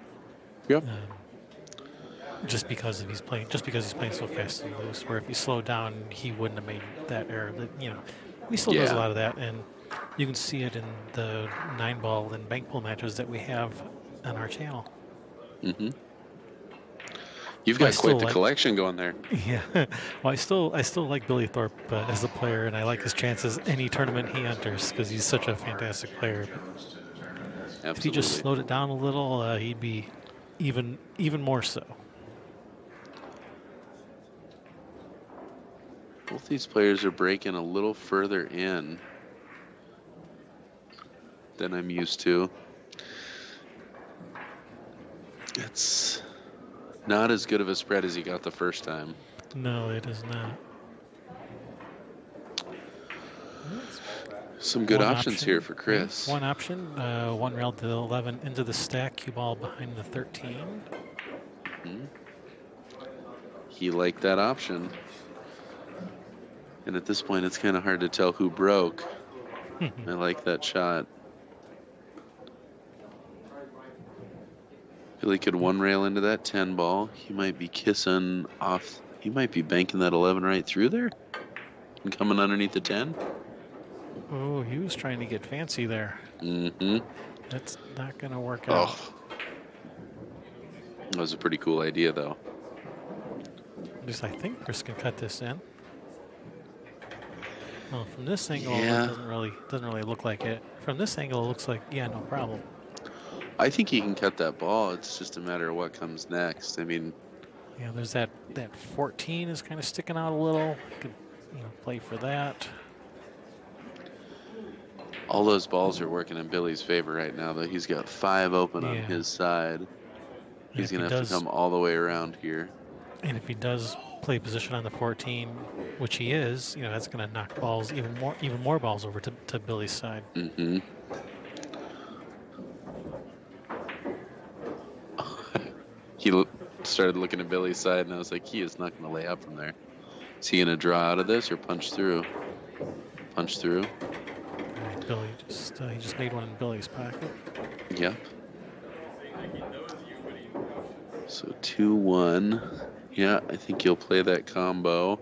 Yep. Just because he's playing so fast and loose. Where if he slowed down, he wouldn't have made that error. That, you know, he still does a lot of that, and you can see it in the 9-ball and bank pool matches that we have on our channel. You've got quite the collection going there. Yeah. Well, I still like Billy Thorpe as a player, and I like his chances any tournament he enters because he's such a fantastic player. Absolutely. If he just slowed it down a little, he'd be even more so. Both these players are breaking a little further in than I'm used to. It's not as good of a spread as he got the first time. No, it is not. Some good options here for Chris. One option, one rail to the 11 into the stack, cue ball behind the 13. He liked that option. And at this point, it's kind of hard to tell who broke. I like that shot. Billy could one rail into that 10 ball. He might be kissing off. He might be banking that 11 right through there and coming underneath the 10. Oh, he was trying to get fancy there. That's not going to work out. Oh. That was a pretty cool idea, though. At least I think Chris can cut this in. Well, from this angle, it doesn't really look like it. From this angle, it looks like, no problem. I think he can cut that ball. It's just a matter of what comes next. I mean, there's that 14 is kind of sticking out a little. Could play for that. All those balls are working in Billy's favor right now, though. He's got 5 open on his side. He's going to have to come all the way around here. And if he does play position on the 14, which he is, that's going to knock balls, even more balls over to Billy's side. He started looking at Billy's side, and I was like, he is not going to lay up from there. Is he going to draw out of this or punch through? Punch through. Billy he just made one in Billy's pocket. Yep. So 2-1. Yeah, I think he'll play that combo.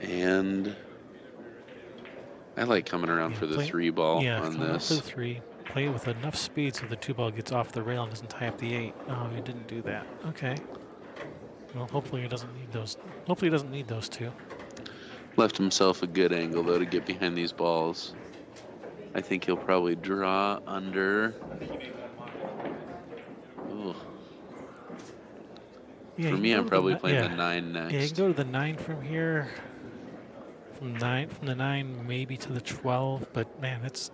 And I like coming around for the 3 ball on this. For the 3. Play it with enough speed so the 2 ball gets off the rail and doesn't tie up the 8. Oh, he didn't do that. Okay. Well, hopefully he doesn't need those. Hopefully he doesn't need those 2. Left himself a good angle, though, to get behind these balls. I think he'll probably draw under. Ooh. For me, I'm probably playing the 9 next. Yeah, you can go to the 9 from here. From the 9 maybe to the 12, but man, it's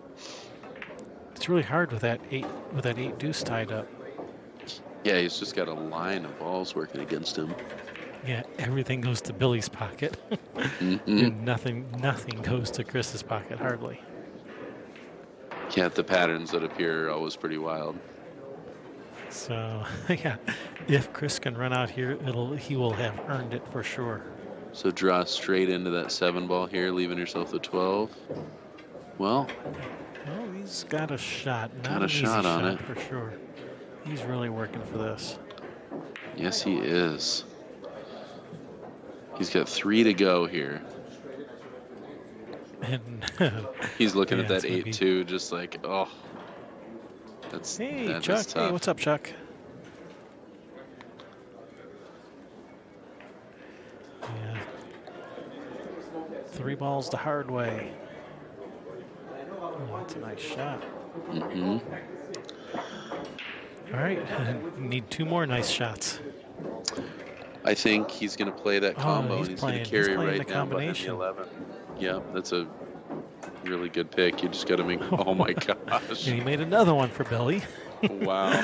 really hard with that 8 deuce tied up. Yeah, he's just got a line of balls working against him. Yeah, everything goes to Billy's pocket. And nothing goes to Chris's pocket, hardly. Yeah, the patterns that appear are always pretty wild. So, if Chris can run out here, he will have earned it for sure. So draw straight into that 7 ball here, leaving yourself the 12. Well, he's got a shot. Got a shot on it for sure. He's really working for this. Yes, he is. He's got 3 to go here. And he's looking at that 8-2, just like, oh. Hey, Chuck. Hey, what's up, Chuck? Yeah. 3 balls the hard way. Oh, that's a nice shot. Mm-hmm. All right, need 2 more nice shots. I think he's going to play that combo, he's and he's going playing- to carry he's playing right the down behind the combination. 11. Yeah, that's a really good pick. You just got to make. Oh my gosh! And he made another one for Billy. Wow.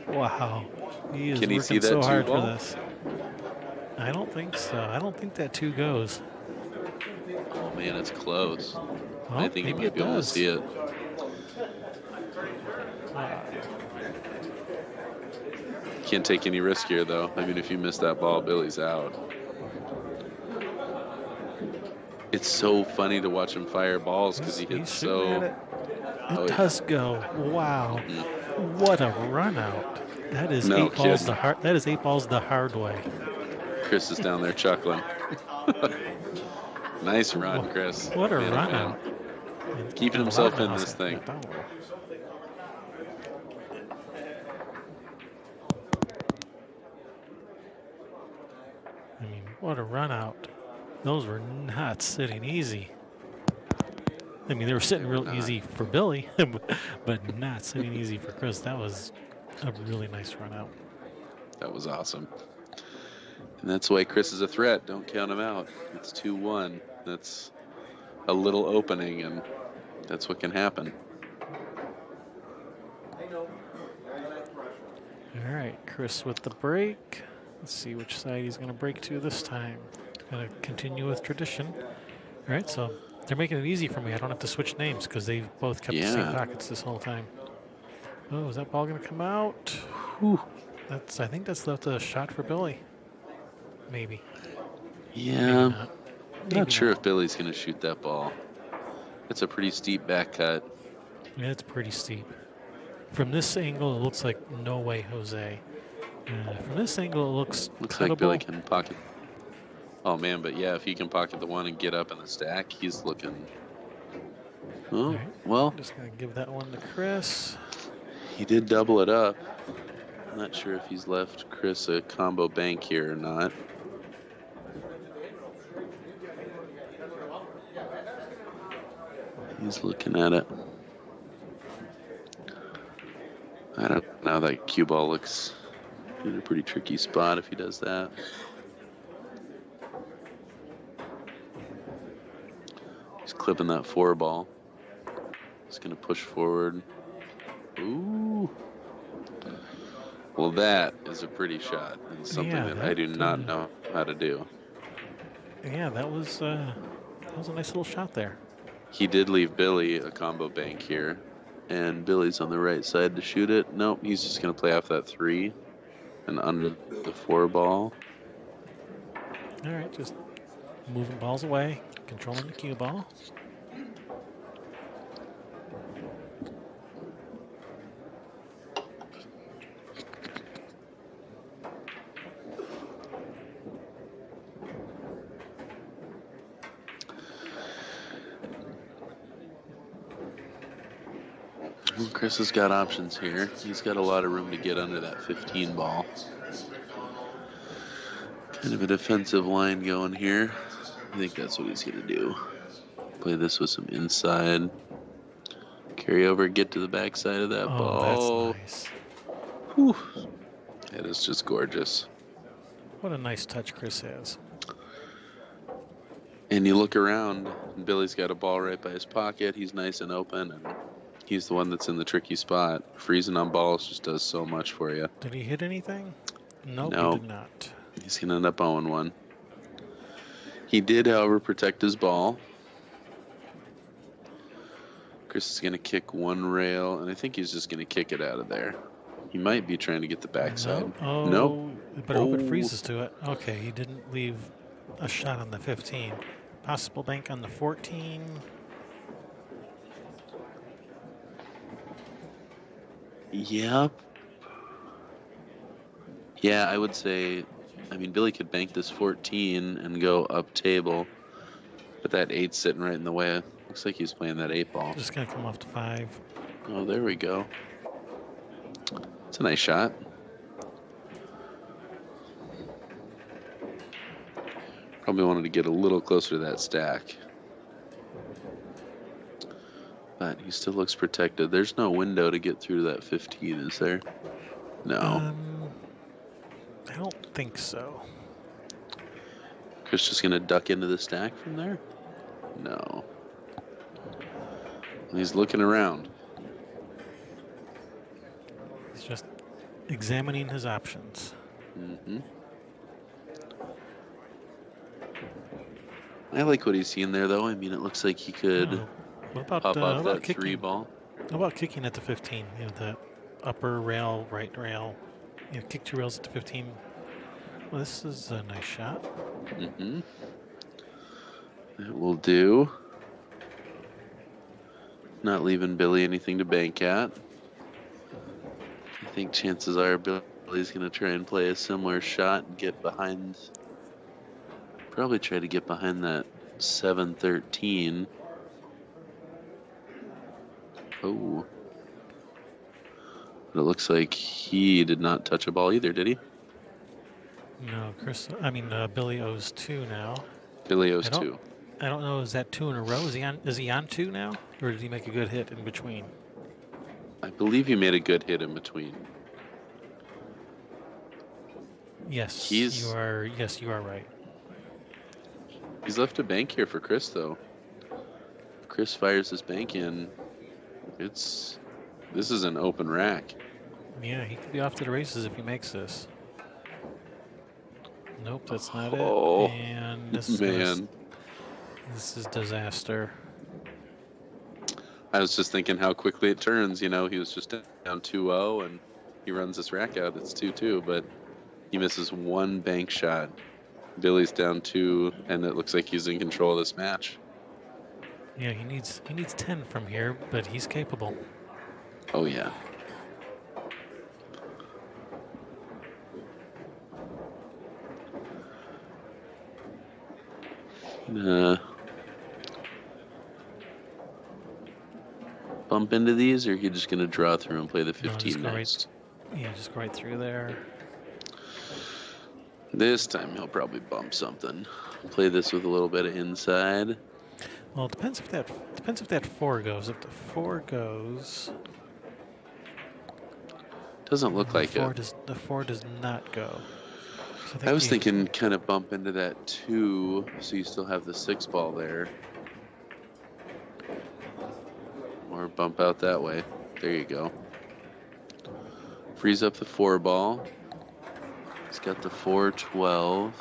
Wow. He is Can he see working that so hard ball? for this. I don't think so. I don't think that 2 goes. Oh man, it's close. Well, I think he maybe might it be able to does. see it. Can't take any risk here, though. I mean, if you miss that ball, Billy's out. It's so funny to watch him fire balls because he hits He's shooting at so. it. Oh, It yeah. does go. Wow. What a run out. That is No 8 balls kidding. that is 8 balls the hard way. Chris is down there chuckling. Nice run, Chris. What a Man, oh, run man. out. Keeping A himself lot of in house this got thing. that down. I mean, what a run out. Those were not sitting easy. I mean, they were sitting real easy for Billy, but not sitting easy for Chris. That was a really nice run out. That was awesome. And that's why Chris is a threat. Don't count him out. It's 2-1. That's a little opening, and that's what can happen. All right, Chris with the break. Let's see which side he's going to break to this time. Going to continue with tradition. All right, so they're making it easy for me. I don't have to switch names because they've both kept the same pockets this whole time. Oh, is that ball going to come out? Whew. I think that's left a shot for Billy. Maybe. Yeah. Maybe not. Not sure if Billy's going to shoot that ball. It's a pretty steep back cut. Yeah, it's pretty steep. From this angle, it looks like no way, Jose. From this angle, it looks like Billy can pocket. Oh man, but yeah, if he can pocket the one and get up in the stack, he's looking. Oh, right. well. I'm just gonna give that one to Chris. He did double it up. I'm not sure if he's left Chris a combo bank here or not. He's looking at it. I don't know. That cue ball looks in a pretty tricky spot if he does that. He's clipping that 4 ball. He's going to push forward. Ooh. Well, that is a pretty shot and something that I do not know how to do. Yeah, that was a nice little shot there. He did leave Billy a combo bank here, and Billy's on the right side to shoot it. Nope, he's just going to play off that 3 and under the 4 ball. All right, just moving balls away, controlling the cue ball. Well, Chris has got options here. He's got a lot of room to get under that 15 ball. Kind of a defensive line going here. I think that's what he's going to do. Play this with some inside. Carry over, get to the backside of that ball. That's nice. Whew. That is just gorgeous. What a nice touch Chris has. And you look around, and Billy's got a ball right by his pocket. He's nice and open, and he's the one that's in the tricky spot. Freezing on balls just does so much for you. Did he hit anything? Nope, No. He did not. He's going to end up 0-1. He did, however, protect his ball. Chris is going to kick one rail, and I think he's just going to kick it out of there. He might be trying to get the backside. Oh, Nope. But hope it freezes to it. Okay, he didn't leave a shot on the 15. Possible bank on the 14. Yep. Yeah, I would say, I mean, Billy could bank this 14 and go up table, but that 8's sitting right in the way. Looks like he's playing that 8 ball. Just going to come off to 5. Oh, there we go. It's a nice shot. Probably wanted to get a little closer to that stack. But he still looks protected. There's no window to get through that 15, is there? No. I don't think so. Chris just going to duck into the stack from there? No. He's looking around. He's just examining his options. Mm-hmm. I like what he's seeing there, though. I mean, it looks like he could What about, pop off that kicking? 3 ball. How about kicking at the 15? You know, the upper rail, right rail. You know, kick 2 rails at the 15. Well, this is a nice shot. Mm-hmm. That will do. Not leaving Billy anything to bank at. I think chances are Billy's going to try and play a similar shot and get behind. Probably try to get behind that 7-13. Oh. But it looks like he did not touch a ball either, did he? No, Billy owes 2 now. Billy owes 2. I don't know. Is that 2 in a row? Is he on 2 now, or did he make a good hit in between? I believe he made a good hit in between. Yes, you are. Yes, you are right. He's left a bank here for Chris, though. If Chris fires his bank in, this is an open rack. Yeah, he could be off to the races if he makes this. Nope, that's not Oh, it. And this is disaster. I was just thinking how quickly it turns. You know, he was just down 2-0, and he runs this rack out. It's 2-2, but he misses 1 bank shot. Billy's down 2, and it looks like he's in control of this match. Yeah, he needs 10 from here, but he's capable. Oh yeah. Bump into these, or are you just gonna draw through and play the 15 next? Just go right through there. This time he'll probably bump something. Play this with a little bit of inside. Well, it depends if that 4 goes. If the 4 goes, doesn't look like it. The 4 does not go. So I was thinking kind of bump into that 2, so you still have the 6 ball there. Or bump out that way. There you go. Freeze up the 4 ball. He's got the 4-12.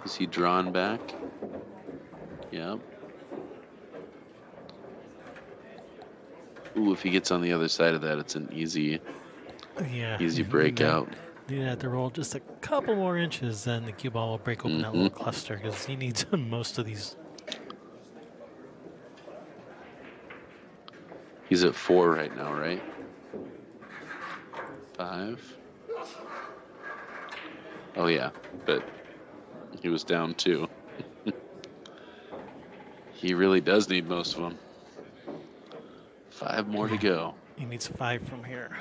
Is he drawn back? Yep. Ooh, if he gets on the other side of that, it's an easy breakout. You have to roll just a couple more inches, then the cue ball will break open that little cluster, because he needs most of these. He's at 4 right now, right? 5. Oh yeah, but he was down 2. He really does need most of them. 5 more to go. He needs 5 from here.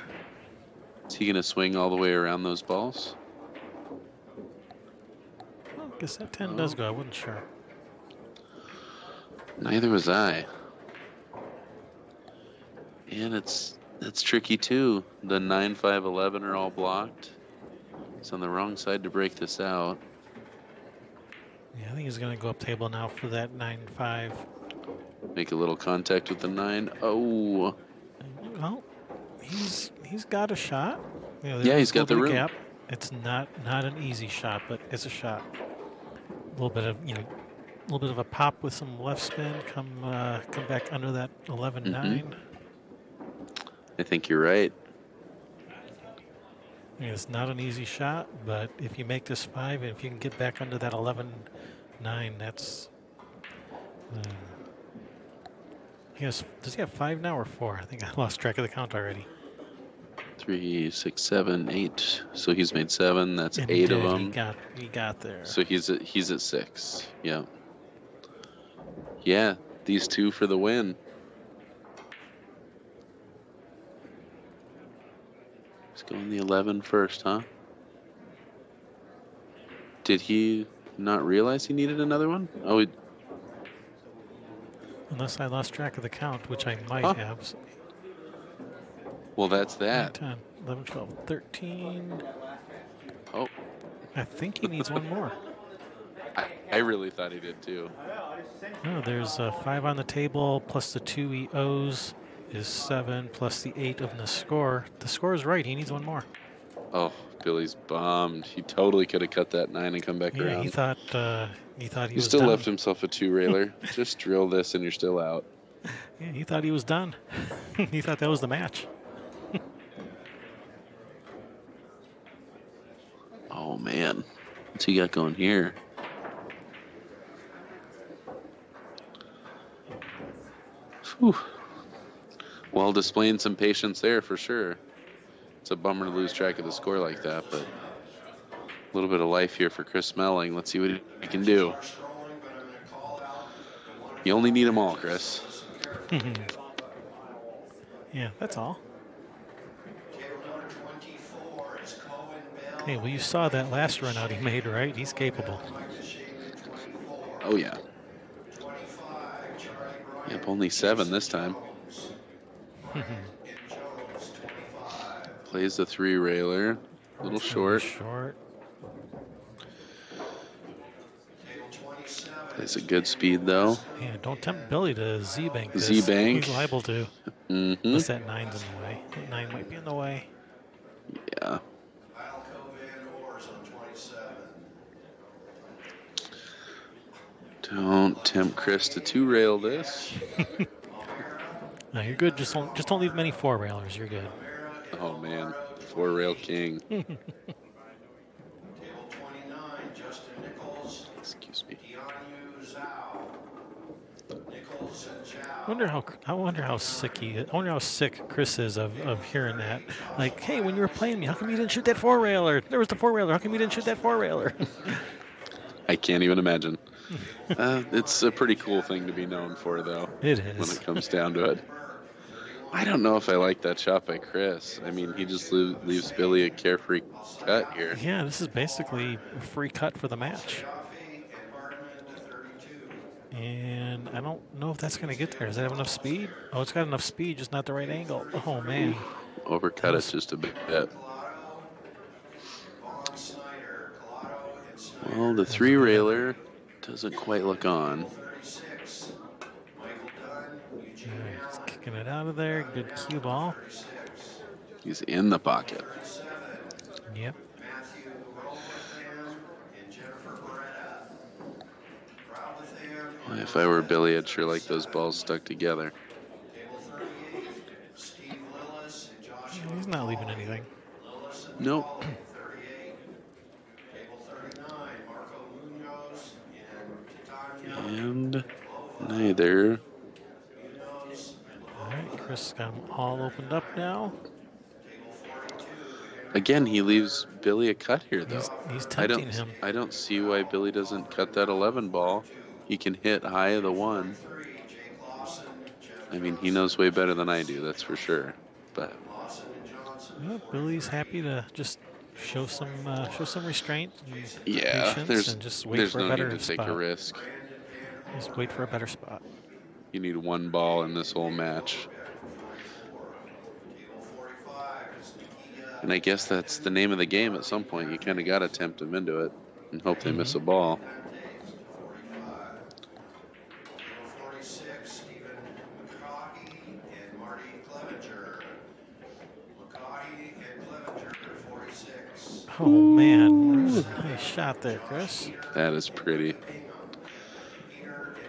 Is he going to swing all the way around those balls? Well, I guess that 10 does go. I wasn't sure. Neither was I. And that's tricky too. The 9, 5, 11 are all blocked. It's on the wrong side to break this out. Yeah, I think he's going to go up table now for that 9-5. Make a little contact with the 9. Oh. Well, he's got a shot. Yeah, he's got the room. Gap. It's not an easy shot, but it's a shot. A little bit of a pop with some left spin. Come back under that 11-9. I think you're right. It's not an easy shot, but if you make this 5, and if you can get back under that 11-9, that's. Does he have 5 now or 4? I think I lost track of the count already. 3, 6, 7, 8. So he's made 7. That's And 8 of them. He got there. So he's at 6. Yeah. Yeah. These 2 for the win. He's going the 11 first, huh? Did he not realize he needed another one? Oh, Unless I lost track of the count, which I might Huh. have. So Well, that's 9, that. 10, 11, 12, 13. Oh, I think he needs one more. I really thought he did too. No, there's 5 on the table plus the 2 he owes is 7 plus the 8 of the score. The score is right. He needs one more. Oh, Billy's bummed. He totally could have cut that 9 and come back Yeah, around. he thought he He was still done. left himself a 2-railer. Just drill this and you're still out. Yeah, he thought he was done. He thought that was the match. Oh, man. What's he got going here? Whew. Well, displaying some patience there for sure. It's a bummer to lose track of the score like that, but a little bit of life here for Chris Melling. Let's see what he can do. You only need them all, Chris. Yeah, that's all. Hey, well, you saw that last run out he made, right? He's capable. Oh, yeah. Yep, only 7 this time. Plays the 3-railer. A little short. Plays a good speed, though. Yeah, don't tempt Billy to Z-bank this. Z-bank. He's liable to. Mm-hmm. Unless that 9's in the way. That 9 might be in the way. Yeah. Don't tempt Chris to 2-rail this. No, you're good. Just don't leave many 4-railers. You're good. Oh, man. 4-rail king. Excuse me. I wonder how sick he is. I wonder how sick Chris is of hearing that. Like, hey, when you were playing me, how come you didn't shoot that 4-railer? There was the 4-railer. How come you didn't shoot that 4-railer? I can't even imagine. It's a pretty cool thing to be known for, though. It is. When it comes down to it. I don't know if I like that shot by Chris. I mean, he just leaves Billy a carefree cut here. Yeah, this is basically a free cut for the match. And I don't know if that's going to get there. Does that have enough speed? Oh, it's got enough speed, just not the right angle. Oh, man. Overcut it just a bit. Well, the 3-railer doesn't quite look on. He's kicking it out of there. Good cue ball. He's in the pocket. Yep. If I were Billy, I'd sure like those balls stuck together. He's not leaving anything. Nope. And neither. All right, Chris got them all opened up now. Again, he leaves Billy a cut here, though. He's tempting him. I don't see why Billy doesn't cut that 11 ball. He can hit high of the 1. I mean, he knows way better than I do, that's for sure. But Well, Billy's happy to just show some restraint and yeah, patience and just wait there's for a no better need to spot. take a risk. Just wait for a better spot. You need 1 ball in this whole match. And I guess that's the name of the game at some point. You kind of got to tempt them into it and hope they miss a ball. Oh, man. Nice shot there, Chris. That is pretty.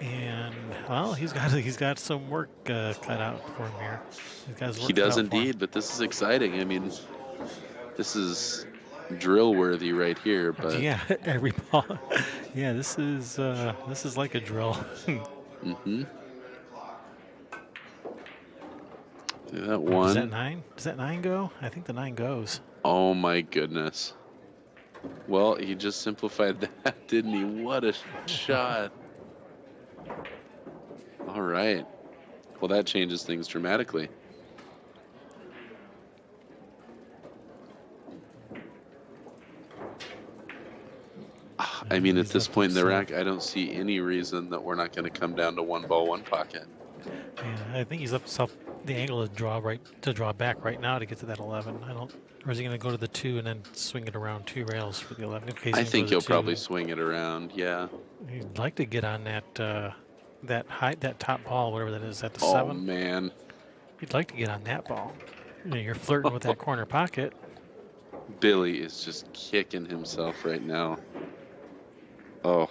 And, well, he's got some work cut out for him here. He does indeed, but this is exciting. I mean, this is drill worthy right here. But yeah, every ball. Yeah, this is like a drill. Mm-hmm. That 1. Is that 9? Does that 9 go? I think the 9 goes. Oh my goodness. Well, he just simplified that, didn't he? What a shot. All right. Well, that changes things dramatically. I mean, at He's this up to point in the himself. rack, I don't see any reason that we're not going to come down to 1 ball, 1 pocket. Yeah, I think he's up himself the angle to draw back right now to get to that 11. I don't. Or is he going to go to the 2 and then swing it around 2 rails for the 11? Okay, he's I going to go think to he'll the 2. probably swing it around. Yeah. He'd like to get on that top ball, whatever that is, at the Oh 7. man. You'd like to get on that ball. You're flirting with that corner pocket. Billy is just kicking himself right now. Oh.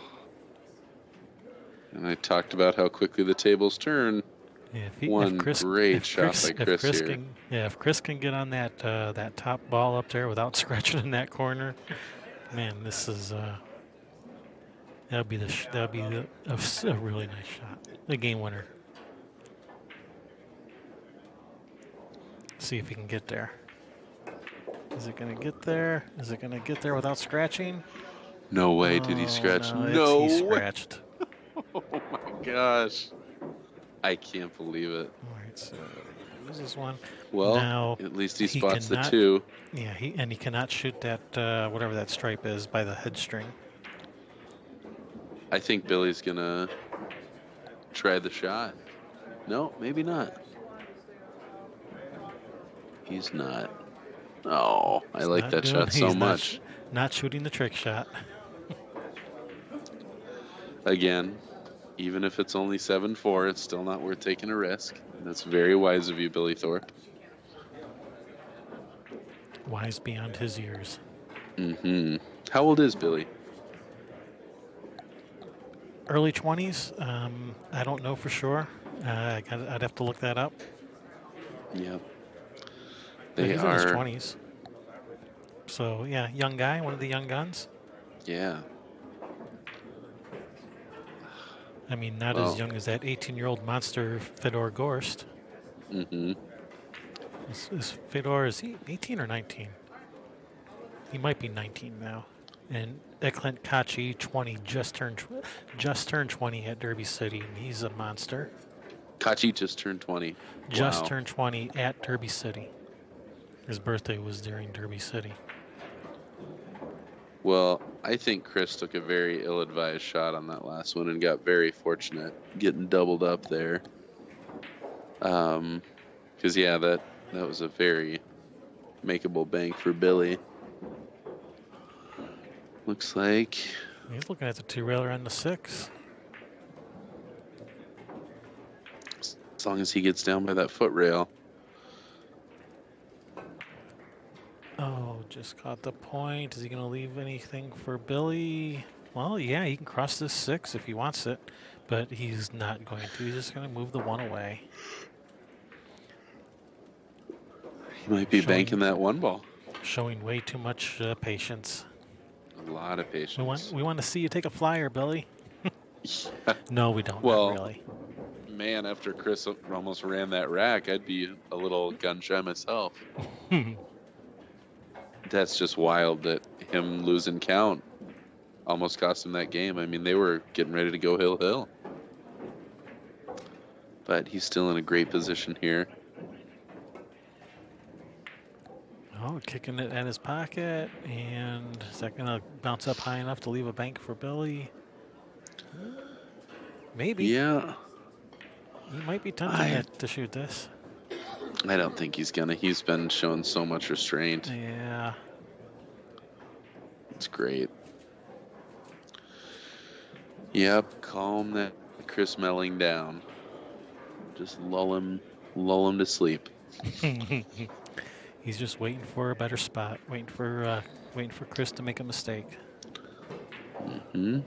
And I talked about how quickly the tables turn. Yeah, One great shot by Chris here. If Chris can get on that that top ball up there without scratching in that corner, man, this is that'll be a really nice shot, the game winner. See if he can get there. Is it going to get there? Is it going to get there without scratching? No way did he scratch. No, he way. scratched. Oh my gosh. I can't believe it. All right, so this is one. Well, now, at least he he spots the cannot- 2. Yeah, he cannot shoot that whatever that stripe is by the head string. I think Billy's going to try the shot. No, maybe not. He's not. Oh, I He's like not that doing- shot so he's much. Not shooting the trick shot. Again, even if it's only 7-4, it's still not worth taking a risk. That's very wise of you, Billy Thorpe. Wise beyond his years. Mm-hmm. How old is Billy? Early 20s. I don't know for sure. I'd have to look that up. Yeah. But They he's in his are. 20s. So yeah, young guy, one of the young guns. Yeah. I mean, not Well. as young as that 18-year-old monster Fedor Gorst. Mm-hmm. Is Fedor, is he 18 or 19? He might be 19 now. And Eklent Kachi, 20, just turned 20 at Derby City, and he's a monster. Kachi just turned 20. Just Wow. turned 20 at Derby City. His birthday was during Derby City. Well, I think Chris took a very ill-advised shot on that last one and got very fortunate getting doubled up there. Because yeah, that was a very makeable bank for Billy. Looks like He's looking at the 2-railer on the 6. as long as he gets down by that foot rail. Oh, just caught the point. Is he going to leave anything for Billy? Well, yeah, he can cross this 6 if he wants it, but he's not going to. He's just going to move the 1 away. He might be Showing- banking that 1 ball. Showing way too much patience. A lot of patience. We want to see you take a flyer, Billy. No, we don't. Well, not really. Man, after Chris almost ran that rack, I'd be a little gun shy myself. That's just wild that him losing count almost cost him that game. I mean, they were getting ready to go hill. But he's still in a great position here. Oh, kicking it at his pocket, and is that going to bounce up high enough to leave a bank for Billy? Maybe. Yeah, He might be tempted to shoot this. I don't think he's gonna. He's been showing so much restraint. Yeah. It's great. Yep, calm that Chris Melling down. Just lull him to sleep. He's just waiting for a better spot, waiting for Chris to make a mistake. Hmm.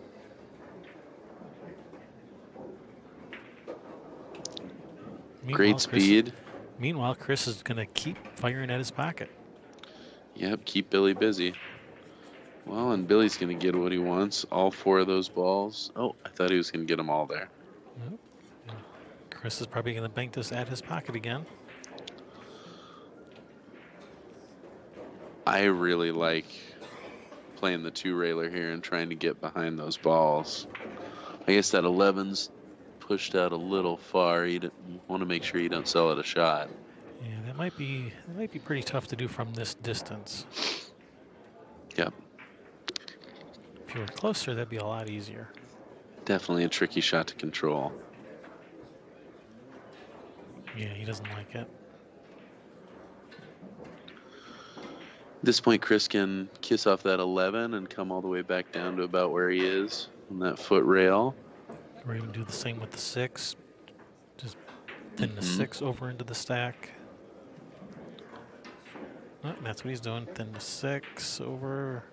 Great speed. Meanwhile, Chris is going to keep firing at his pocket. Yep, keep Billy busy. Well, and Billy's going to get what he wants. All 4 of those balls. Oh, I thought he was going to get them all there. Nope. Chris is probably going to bank this at his pocket again. I really like playing the 2-railer here and trying to get behind those balls. I guess that 11's pushed out a little far. You want to make sure you don't sell it a shot. Yeah, that might be pretty tough to do from this distance. Yep. If you were closer, that'd be a lot easier. Definitely a tricky shot to control. Yeah, he doesn't like it. At this point, Chris can kiss off that 11 and come all the way back down to about where he is on that foot rail. Or even do the same with the 6. Just thin the 6 over into the stack. Oh, that's what he's doing. Thin the 6 over.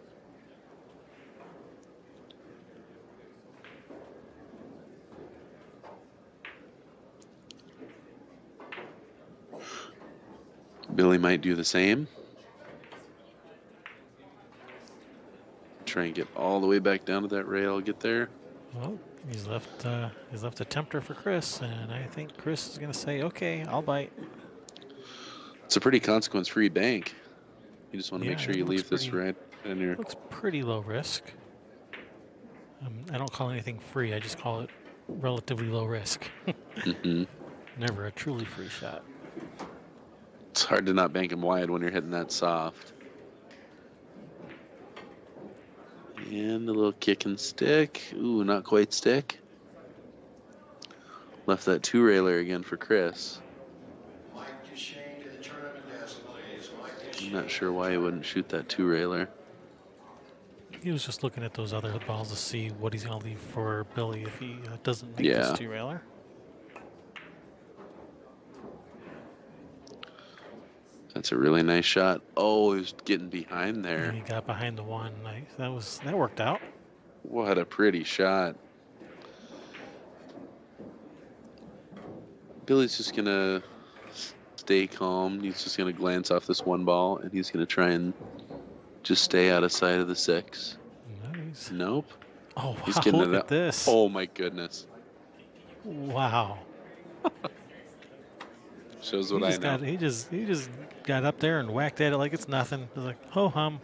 Billy might do the same. Try and get all the way back down to that rail, get there. Well, he's left a tempter for Chris, and I think Chris is going to say, okay, I'll bite. It's a pretty consequence-free bank. You just want to Yeah, make sure it you looks leave this pretty- right in your... Looks pretty low risk. I don't call anything free. I just call it relatively low risk. Never a truly free shot. It's hard to not bank him wide when you're hitting that soft. And a little kick and stick. Ooh, not quite stick. Left that 2-railer again for Chris. I'm not sure why he wouldn't shoot that 2-railer. He was just looking at those other balls to see what he's going to leave for Billy if he doesn't make Yeah. this 2-railer. That's a really nice shot. Oh, he was getting behind there. And he got behind the 1. Nice. That worked out. What a pretty shot. Billy's just going to stay calm. He's just going to glance off this 1 ball, and he's going to try and just stay out of sight of the 6. Nice. Nope. Oh, wow. He's getting Look it at out. this. Oh, my goodness. Wow. Shows what I know. He just got up there and whacked at it like it's nothing. It was like, ho hum.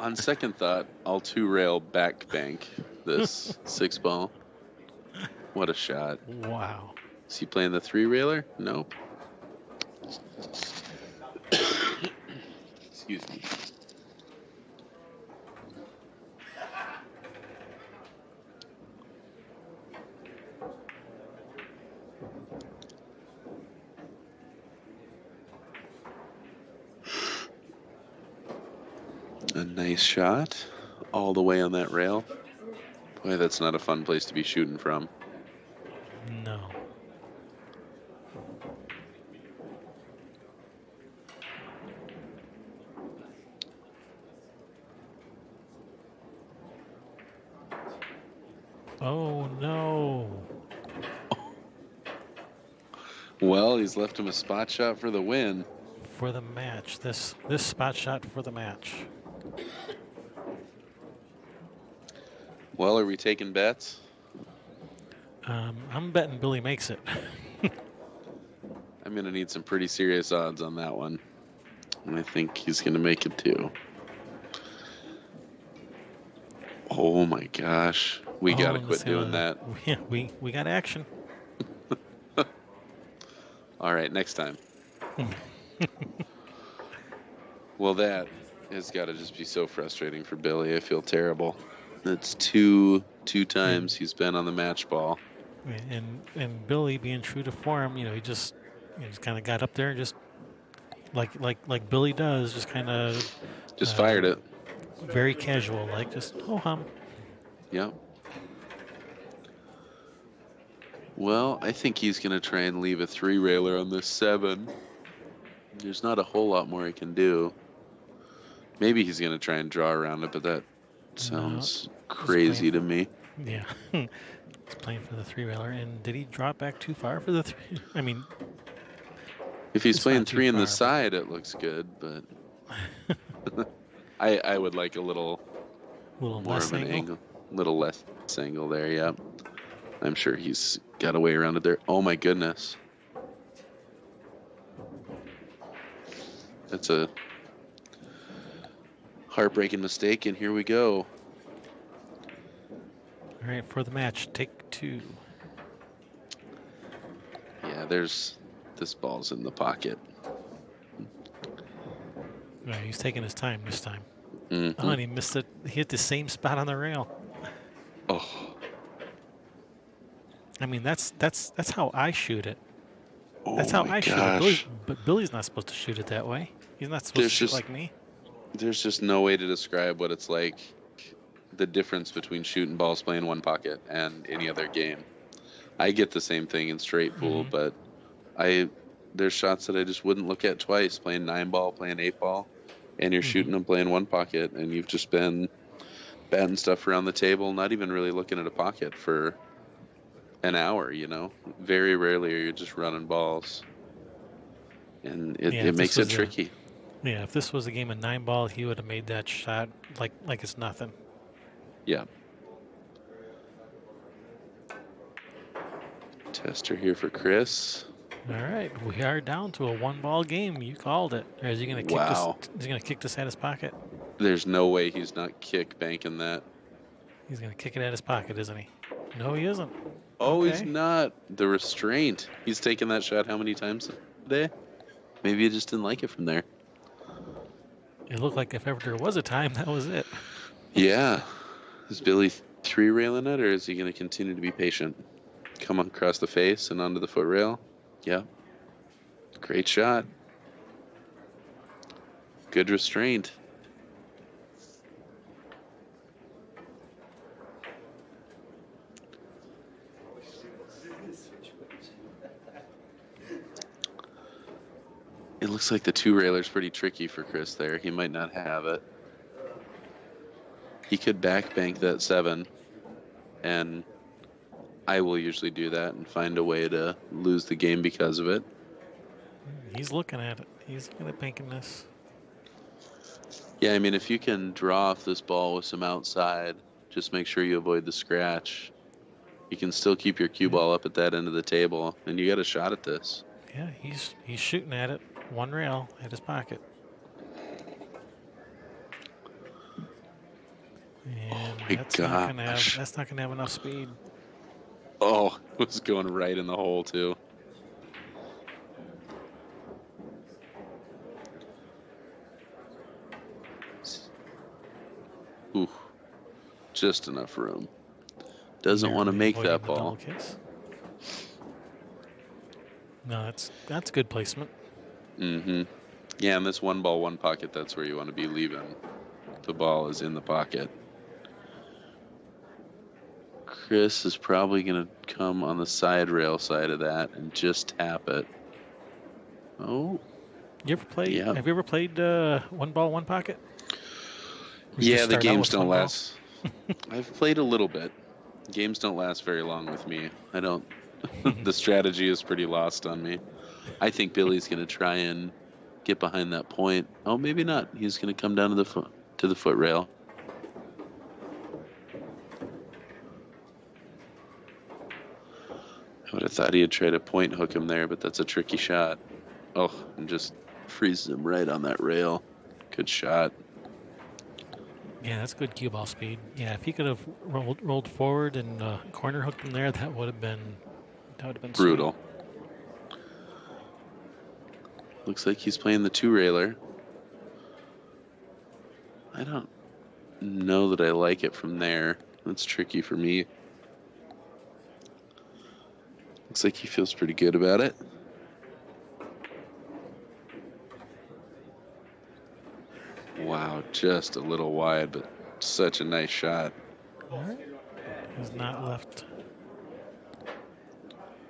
On second thought, I'll 2-rail back bank this 6 ball. What a shot. Wow. Is he playing the 3-railer? Nope. Excuse me. A nice shot all the way on that rail. Boy, that's not a fun place to be shooting from. No. Oh no. Well, he's left him a spot shot for the win. For the match. This spot shot for the match. Well, are we taking bets? I'm betting Billy makes it. I'm going to need some pretty serious odds on that one. And I think he's going to make it too. Oh my gosh. We got to quit doing that. Yeah, we got action. All right, next time. Well, that has got to just be so frustrating for Billy. I feel terrible. That's two times he's been on the match ball. And Billy, being true to form, he just kind of got up there and just like Billy does, just kind of Just fired it. very casual, like just hum. Yep. Well, I think he's going to try and leave a 3-railer on this 7. There's not a whole lot more he can do. Maybe he's going to try and draw around it, but that sounds crazy to me. Yeah. He's playing for the 3-railer. And did he drop back too far for the 3? I mean, If he's it's playing not too 3 in the far, side, it looks good, but I would like a little little more less of an angle. angle. Little less angle there, yeah. I'm sure he's got a way around it there. Oh my goodness. That's a heartbreaking mistake, and here we go. All right, for the match, take 2. Yeah, this ball's in the pocket. Right, he's taking his time this time. Mhm. Oh, and he missed it. He hit the same spot on the rail. Oh, I mean, that's how I shoot it. oh That's how my I shoot it. gosh. But Billy's not supposed to shoot it that way. He's not supposed There's to shoot just like me. there's just no way to describe what it's like, the difference between shooting balls playing one pocket and any other game. I get the same thing in straight pool, Mhm. but I there's shots that I just wouldn't look at twice, playing 9-ball, playing 8-ball, and you're shooting them playing one pocket, and you've just been batting stuff around the table, not even really looking at a pocket for an hour, you know. Very rarely are you just running balls, and Yeah, it if this makes it was a tricky. yeah, if this was a game of 9-ball, he would have made that shot like it's nothing. Yeah. Tester here for Chris. All right, we are down to a 1-ball game. You called it. Or is he going to kick this? Wow. Is he going to kick this at his pocket? There's no way he's not kick banking that. He's going to kick it at his pocket, isn't he? No, he isn't. Oh, he's Okay. not. The restraint. He's taken that shot how many times a day? Maybe he just didn't like it from there. It looked like if ever there was a time, that was it. Yeah. Is Billy 3-railing it, or is he going to continue to be patient? Come across the face and onto the foot rail. Yeah. Great shot. Good restraint. It looks like the 2-railer's pretty tricky for Chris there. He might not have it. He could back bank that 7, and I will usually do that and find a way to lose the game because of it. He's looking at it. He's looking at banking this. Yeah, I mean, if you can draw off this ball with some outside, just make sure you avoid the scratch. You can still keep your cue ball up at that end of the table, and you got a shot at this. Yeah, he's shooting at it. 1 rail at his pocket. And my that's not gosh. gonna have enough speed. Oh, it was going right in the hole, too. Ooh, just enough room. Doesn't want to Narrowly make avoiding that the ball. double kiss. No, that's good placement. Mm-hmm. Yeah, and this 1-ball, 1 pocket, that's where you want to be leaving. The ball is in the pocket. Chris is probably going to come on the side rail side of that and just tap it. Oh. You ever played? Yeah. Have you ever played 1-ball, 1 pocket? Or you Yeah, just the start out games with don't 1 ball? last. I've played a little bit. Games don't last very long with me. I don't. The strategy is pretty lost on me. I think Billy's going to try and get behind that point. Oh, maybe not. He's going to come down to the foot rail. I would have thought he'd try to point hook him there, but that's a tricky shot. Oh, and just freezes him right on that rail. Good shot. Yeah, that's good cue ball speed. Yeah, if he could have rolled forward and corner hooked him there, that would have been Brutal. Sweet. Looks like he's playing the 2-railer. I don't know that I like it from there. That's tricky for me. Looks like he feels pretty good about it. Wow, just a little wide, but such a nice shot. All right. Has not left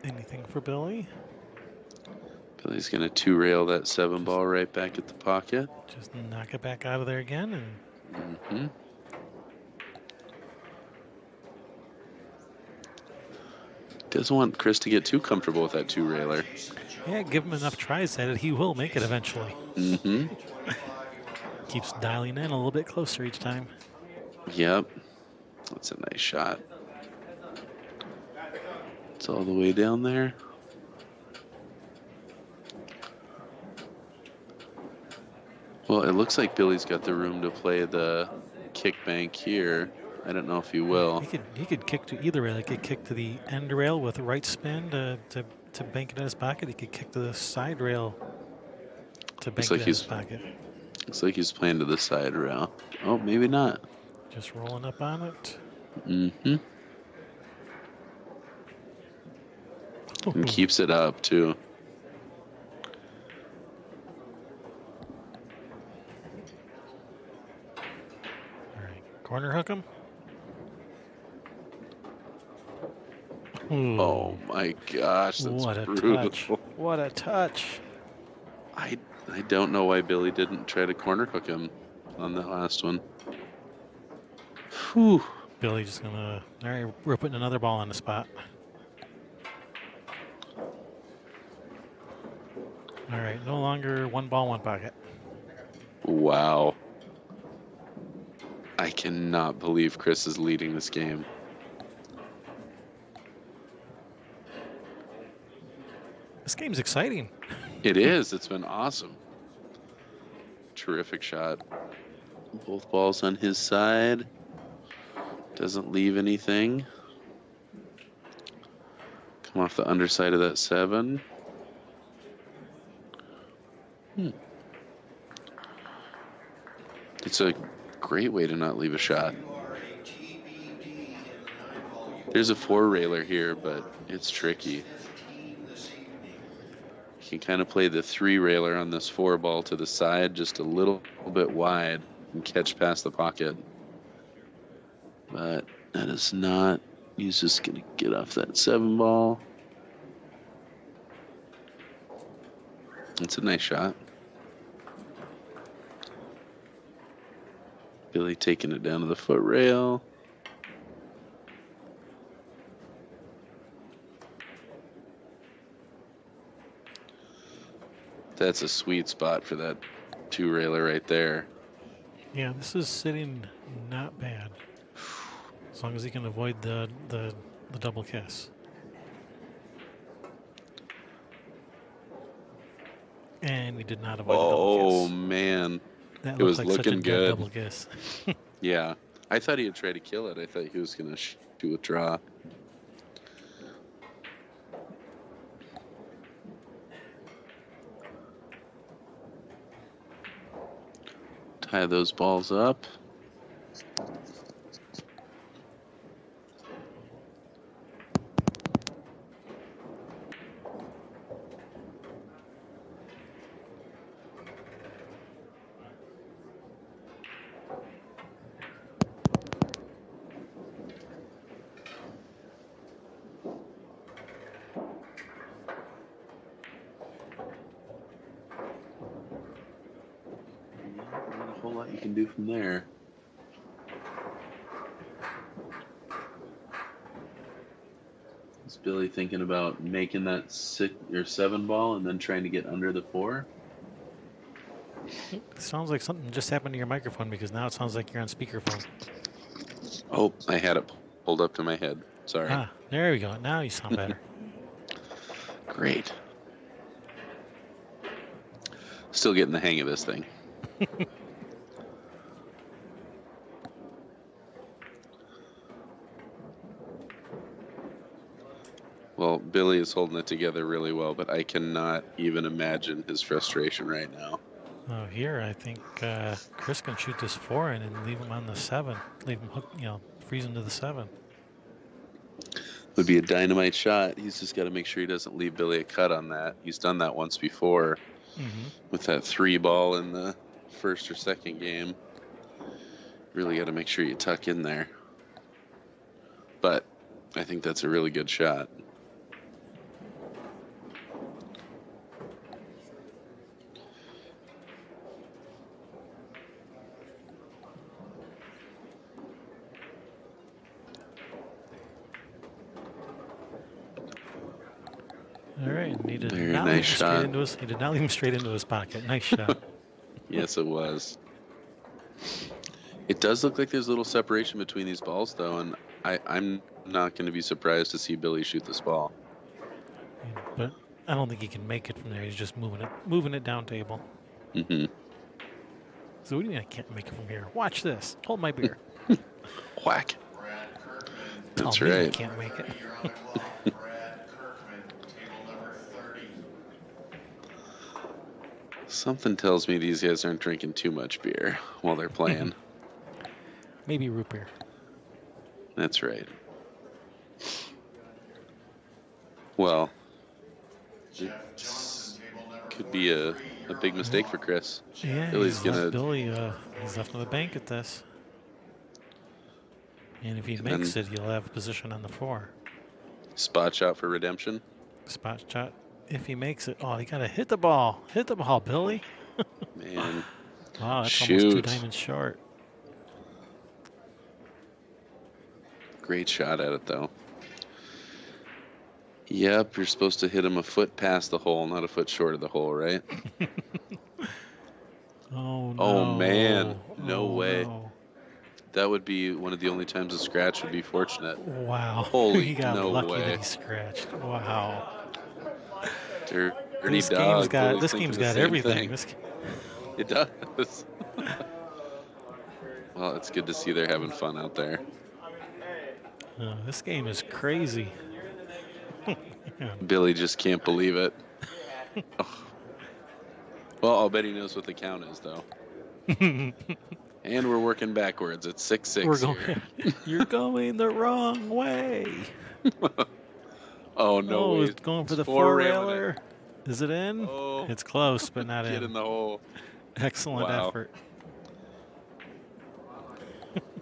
anything for Billy. Billy's going to 2-rail that 7-ball right back at the pocket. Just knock it back out of there again. And Mm-hmm. Doesn't want Chris to get too comfortable with that 2-railer. yeah, give him enough tries at it, he will make it eventually. Mm-hmm. Keeps dialing in a little bit closer each time. Yep. That's a nice shot. It's all the way down there. Well, it looks like Billy's got the room to play the kick bank here. I don't know if he will. He could kick to either rail. He could kick to the end rail with a right spin to bank it in his pocket. He could kick to the side rail to bank like it in his pocket. Looks like he's playing to the side rail. Oh, maybe not. Just rolling up on it. Mm-hmm. And keeps it up, too. All right, corner hook him. Ooh, Oh my gosh, that's what a brutal. touch! What a touch! I don't know why Billy didn't try to corner hook him on that last one. Whew. Billy just gonna. All right, we're putting another ball on the spot. All right, no longer one ball, one pocket. Wow. I cannot believe Chris is leading this game. This game's exciting. It is. It's been awesome. Terrific shot. Both balls on his side. Doesn't leave anything. Come off the underside of that 7. It's a great way to not leave a shot. There's a 4-railer here, but it's tricky. You can kind of play the 3-railer on this 4 ball to the side just a little bit wide and catch past the pocket. But that is not. He's just going to get off that 7 ball. It's a nice shot. Billy taking it down to the foot rail. That's a sweet spot for that 2-railer right there. Yeah, this is sitting not bad. As long as he can avoid the double kiss. And we did not avoid the double kiss. Oh man, That it was looked like such a looking dead good. double kiss. Yeah, I thought he would try to kill it. I thought he was going to shoot a draw. Tie those balls up. Not a whole lot you can do from there. Is Billy thinking about making that 6 or 7 ball and then trying to get under the 4? It sounds like something just happened to your microphone because now it sounds like you're on speakerphone. Oh, I had it pulled up to my head. Sorry. Ah, there we go. Now you sound better. Great. Still getting the hang of this thing. Well, Billy is holding it together really well, but I cannot even imagine his frustration right now. Oh, here I think Chris can shoot this 4 in and leave him on the 7. Leave him hook, freeze him to the 7. Would be a dynamite shot. He's just got to make sure he doesn't leave Billy a cut on that. He's done that once before with that 3 ball in the first or second game. Really got to make sure you tuck in there. But I think that's a really good shot. All right, and he did Very not nice leave him shot. straight into his. He did not leave him straight into his pocket. Nice shot. Yes, it was. It does look like there's a little separation between these balls, though, and I'm not going to be surprised to see Billy shoot this ball. But I don't think he can make it from there. He's just moving it down table. Mm-hmm. So what do you mean I can't make it from here? Watch this. Hold my beer. Whack. That's Tell me I right. can't make it. Something tells me these guys aren't drinking too much beer while they're playing. Maybe root beer. That's right. Well, it could be a big mistake for Chris. Yeah, Billy's he's gonna, left Billy. He's left him the bank at this. And if he and makes then it, he'll have a position on the 4. spot shot for redemption. Spot shot. If he makes it, oh, he gotta hit the ball. Hit the ball, Billy. Man, Wow, that's almost 2 shoot. diamonds short. Great shot at it, though. Yep, you're supposed to hit him a foot past the hole, not a foot short of the hole, right? Oh, no. Oh, man. No Oh, way. no. That would be one of the only times a scratch would be fortunate. Wow. Holy he got no lucky way. that he scratched. Wow. Dirty This dog. game's Billy's got thinking the same everything. thing. It does. Well, it's good to see they're having fun out there. This game is crazy. Billy just can't believe it. Oh. Well, I'll bet he knows what the count is, though. And we're working backwards. It's 6-6 We're here. going. You're going the wrong way. Oh, no Oh, way. it's going for the four-railing 4-railer. Is it in? Oh. It's close, but not Get in the hole. Excellent Wow. effort.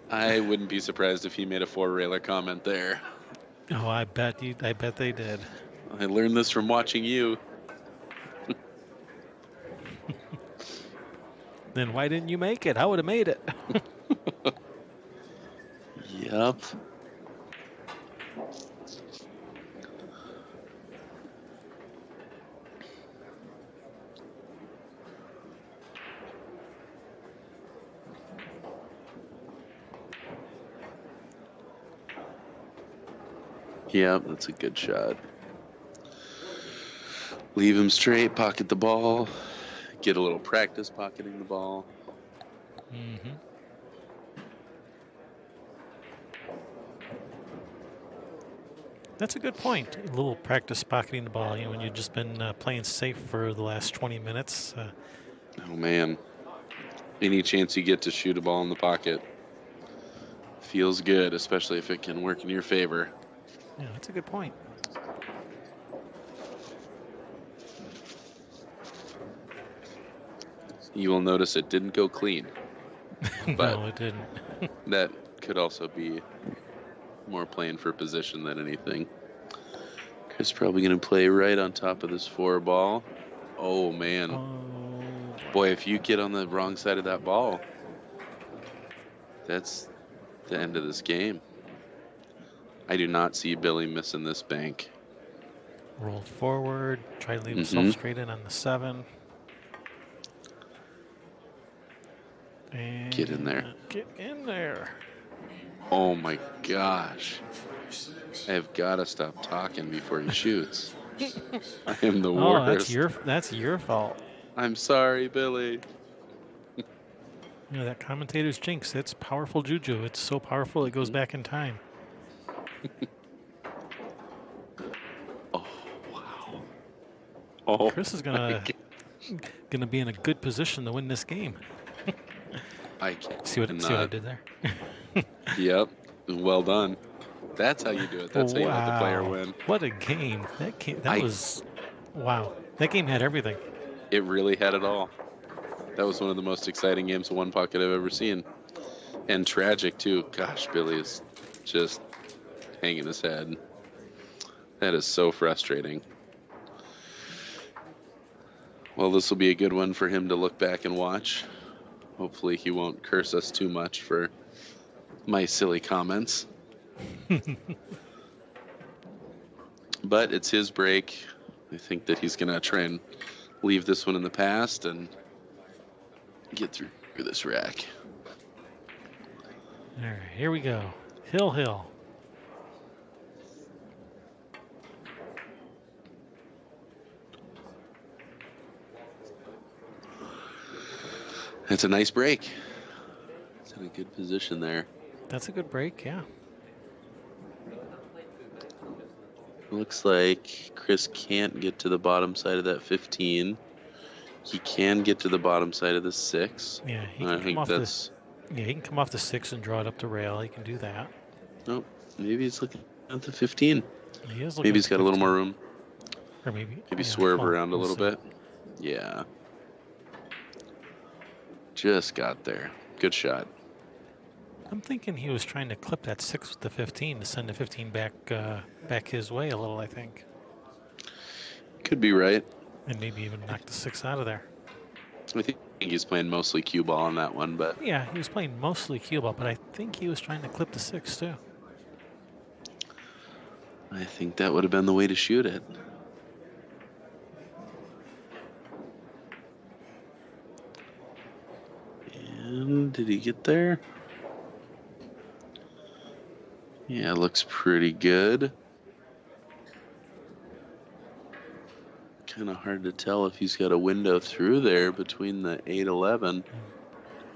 I wouldn't be surprised if he made a 4-railer comment there. Oh, I bet they did. I learned this from watching you. Then why didn't you make it? I would have made it. Yep. Yep, that's a good shot. Leave him straight, pocket the ball, get a little practice pocketing the ball. Mm-hmm. That's a good point. A little practice pocketing the ball. You know, when you've just been playing safe for the last 20 minutes. Oh, man. Any chance you get to shoot a ball in the pocket feels good, especially if it can work in your favor. Yeah, that's a good point. You will notice it didn't go clean. But no, it didn't. that could also be more playing for position than anything. Chris probably going to play right on top of this 4 ball. Oh, man. Oh, Boy, if you get on the wrong side of that ball, that's the end of this game. I do not see Billy missing this bank. rolled forward. Tried to leave himself straight in on the 7. And Get in there. Get in there. Oh my gosh. I have got to stop talking before he shoots. I am the Oh, worst. that's your fault. I'm sorry, Billy. You know, that commentator's jinx, it's powerful juju. It's so powerful it goes back in time. Oh, wow. Oh, Chris is gonna be in a good position to win this game. I can't. See what I did there? Yep. Well done. That's how you do it. That's how you let the player win. What a game. That was wow. That game had everything. It really had it all. That was one of the most exciting games of One Pocket I've ever seen. And tragic, too. Gosh, Billy is just hanging his head. That is so frustrating. Well, this will be a good one for him to look back and watch. Hopefully he won't curse us too much for my silly comments. But it's his break. I think that he's going to try and leave this one in the past and get through this rack. All right, here we go. Hill. It's a nice break. It's in a good position there. That's a good break, yeah. Looks like Chris can't get to the bottom side of that 15. He can get to the bottom side of the 6. Yeah, I think that's... he can come off the 6 and draw it up the rail. He can do that. Oh, maybe he's looking at the 15. He is looking Maybe at he's the got a little more 15. room. Or maybe Maybe yeah, swerve well, around a we'll little see. bit. Yeah. Just got there. Good shot. I'm thinking he was trying to clip that 6 with the 15 to send the 15 back his way a little, I think. Could be right. And maybe even knock the 6 out of there. I think he's playing mostly cue ball on that one, but Yeah, he was playing mostly cue ball, but I think he was trying to clip the 6 too. I think that would have been the way to shoot it. And did he get there? Yeah, looks pretty good. Kind of hard to tell if he's got a window through there between the 8-11.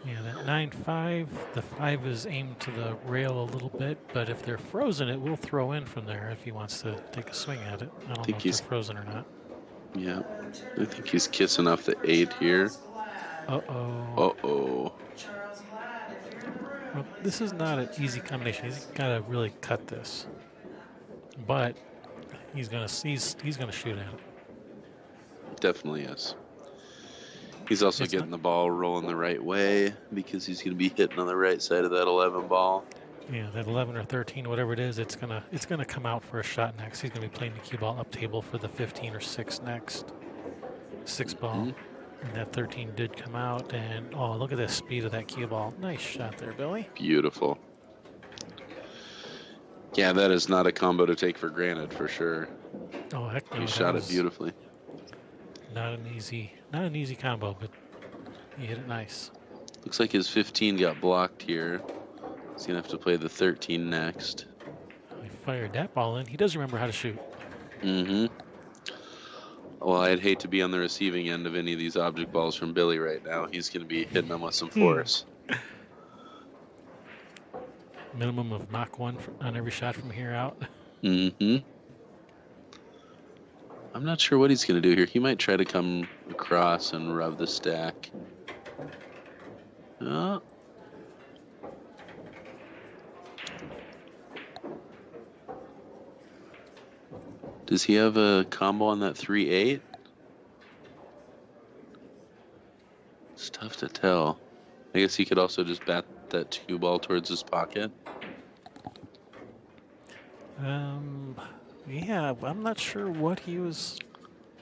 Yeah, that 9-5, the 5 is aimed to the rail a little bit, but if they're frozen, it will throw in from there if he wants to take a swing at it. I don't know if they're frozen or not. Yeah, I think he's kissing off the 8 here. Uh-oh. Uh-oh. Well, this is not an easy combination. He's got to really cut this. But he's gonna shoot at it. Definitely is. He's also getting the ball rolling the right way because he's going to be hitting on the right side of that 11 ball. Yeah, that 11 or 13, whatever it is, it's gonna come out for a shot next. He's gonna be playing the cue ball up table for the 15 or 6 next. 6 ball. And that 13 did come out, and oh, look at the speed of that cue ball. Nice shot there, Billy. Beautiful. Yeah, that is not a combo to take for granted, for sure. Oh, heck no. He shot it beautifully. Not an easy combo, but he hit it nice. Looks like his 15 got blocked here. He's going to have to play the 13 next. He fired that ball in. He does remember how to shoot. Mm-hmm. Well, I'd hate to be on the receiving end of any of these object balls from Billy right now. He's going to be hitting them with some force. Minimum of Mach 1 on every shot from here out. Mm-hmm. I'm not sure what he's going to do here. He might try to come across and rub the stack. Oh. Does he have a combo on that 3-8? It's tough to tell. I guess he could also just bat that 2 ball towards his pocket. Yeah, I'm not sure what he was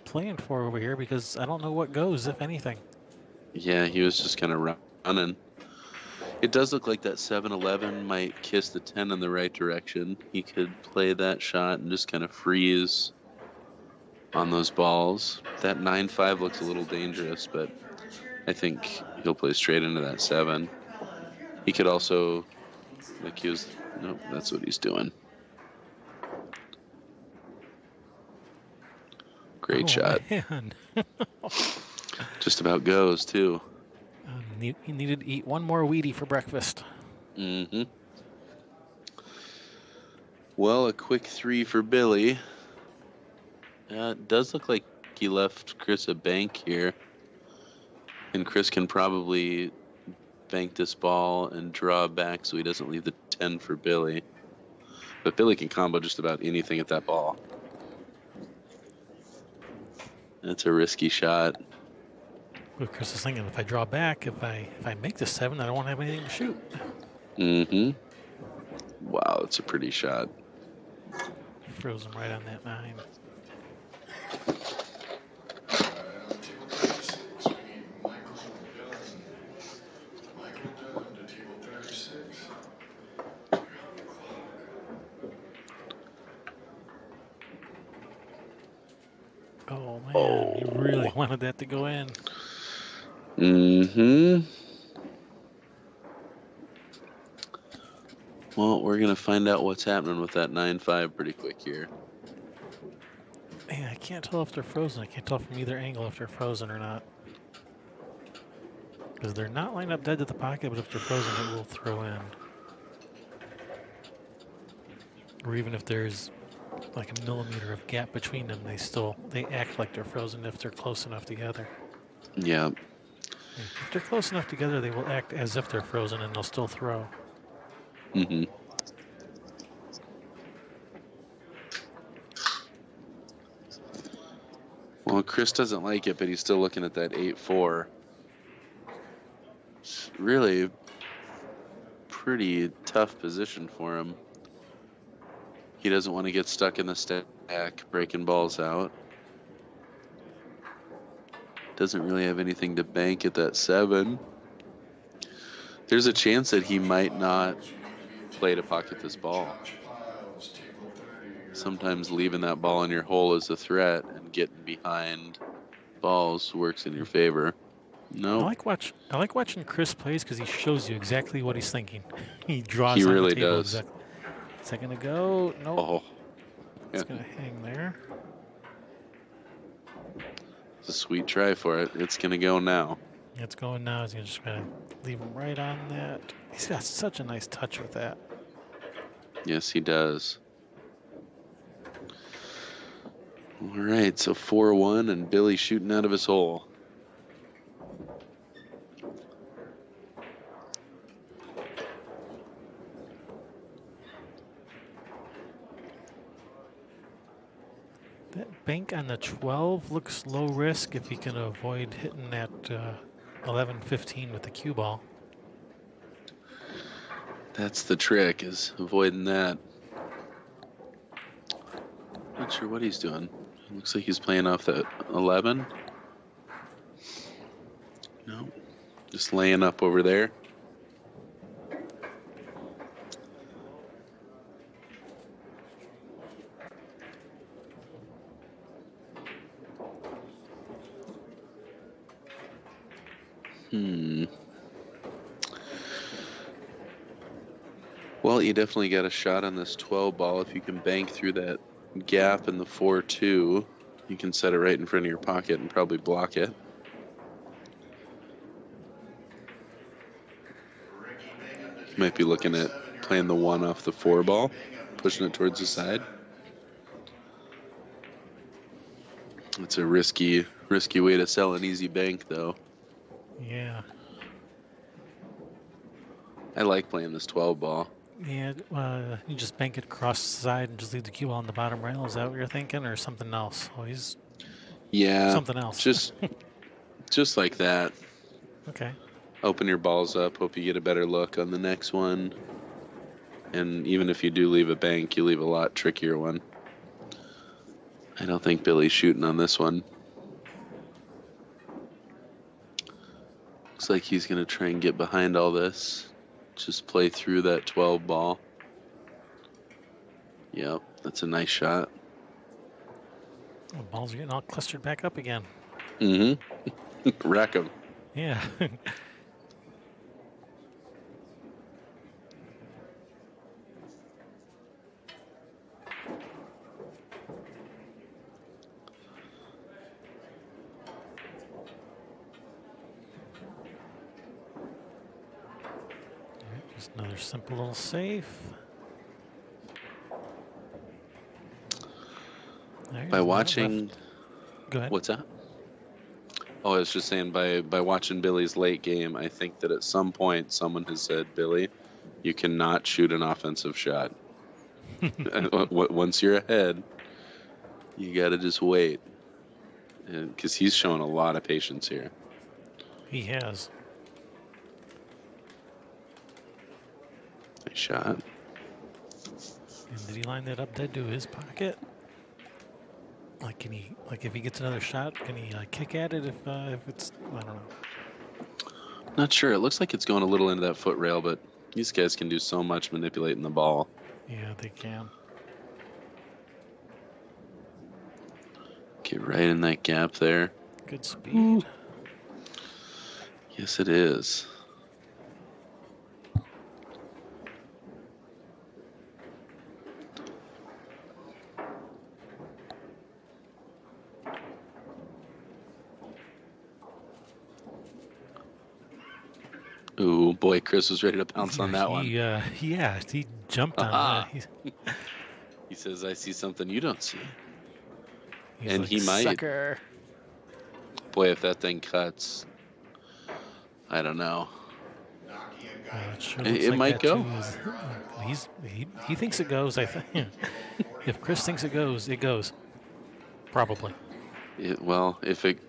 playing for over here because I don't know what goes, if anything. Yeah, he was just kind of running. It does look like that 7-11 might kiss the 10 in the right direction. He could play that shot and just kind of freeze on those balls. That 9-5 looks a little dangerous, but I think he'll play straight into that 7. He could also, nope, that's what he's doing. Great shot. Man. Just about goes, too. He needed to eat one more Wheatie for breakfast. Mm-hmm. Well, a quick 3 for Billy. It does look like he left Chris a bank here. And Chris can probably bank this ball and draw back so he doesn't leave the 10 for Billy. But Billy can combo just about anything at that ball. That's a risky shot. But Chris is thinking, if I draw back, if I make the 7, I don't want to have anything to shoot. Mm-hmm. Wow, it's a pretty shot. Froze him right on that 9. Oh, man, you really wanted that to go in. Mm-hmm. Well, we're going to find out what's happening with that 9-5 pretty quick here. Man, I can't tell if they're frozen. I can't tell from either angle if they're frozen or not. Because they're not lined up dead to the pocket, but if they're frozen, it will throw in. Or even if there's like a millimeter of gap between them, they act like they're frozen if they're close enough together. Yeah. If they're close enough together, they will act as if they're frozen and they'll still throw. Mm-hmm. Well, Chris doesn't like it, but he's still looking at that 8-4. It's really pretty tough position for him. He doesn't want to get stuck in the stack, breaking balls out. Doesn't really have anything to bank at that 7. There's a chance that he might not play to pocket this ball. Sometimes leaving that ball in your hole is a threat, and getting behind balls works in your favor. No, I like watching Chris plays because he shows you exactly what he's thinking. He draws. He on really the table does. exactly. Is that gonna go? Nope. Oh, It's yeah. gonna hang there. It's a sweet try for it. It's gonna go now. It's going now. He's just gonna leave him right on that. He's got such a nice touch with that. Yes, he does. All right, so 4-1, and Billy shooting out of his hole. That bank on the 12 looks low risk if he can avoid hitting that 11-15 with the cue ball. That's the trick, is avoiding that. Not sure what he's doing. Looks like he's playing off that 11. No, just laying up over there. Well, you definitely got a shot on this 12 ball. If you can bank through that gap in the 4-2, you can set it right in front of your pocket and probably block it. You might be looking at playing the 1 off the 4 ball, pushing it towards the side. It's a risky way to sell an easy bank, though. Yeah. I like playing this 12 ball. Yeah, you just bank it across the side and just leave the cue ball on the bottom rail. Is that what you're thinking, or something else? Oh, he's something else. Just like that. Okay. Open your balls up. Hope you get a better look on the next one. And even if you do leave a bank, you leave a lot trickier one. I don't think Billy's shooting on this one. Looks like he's going to try and get behind all this. Just play through that 12 ball. Yep, that's a nice shot. The balls are getting all clustered back up again. Mm-hmm. Rack 'em. Yeah. Just another simple little safe. By watching, go ahead. what's that? Oh, I was just saying, by watching Billy's late game, I think that at some point someone has said, Billy, you cannot shoot an offensive shot. Once you're ahead, you got to just wait. Because he's showing a lot of patience here. He has. Nice shot. And did he line that up dead to his pocket? Like, can he? Like, if he gets another shot, can he kick at it? If it's, I don't know. Not sure. It looks like it's going a little into that foot rail, but these guys can do so much manipulating the ball. Yeah, they can. Get right in that gap there. Good speed. Yes, it is. Ooh, boy, Chris was ready to pounce on that one. Yeah, he jumped on that. He says, I see something you don't see. He's And like, he might. Sucker. Boy, if that thing cuts, I don't know. Sure It looks like might that go. Too. He thinks it goes, I think. If Chris thinks it goes, it goes. Probably. Well, if it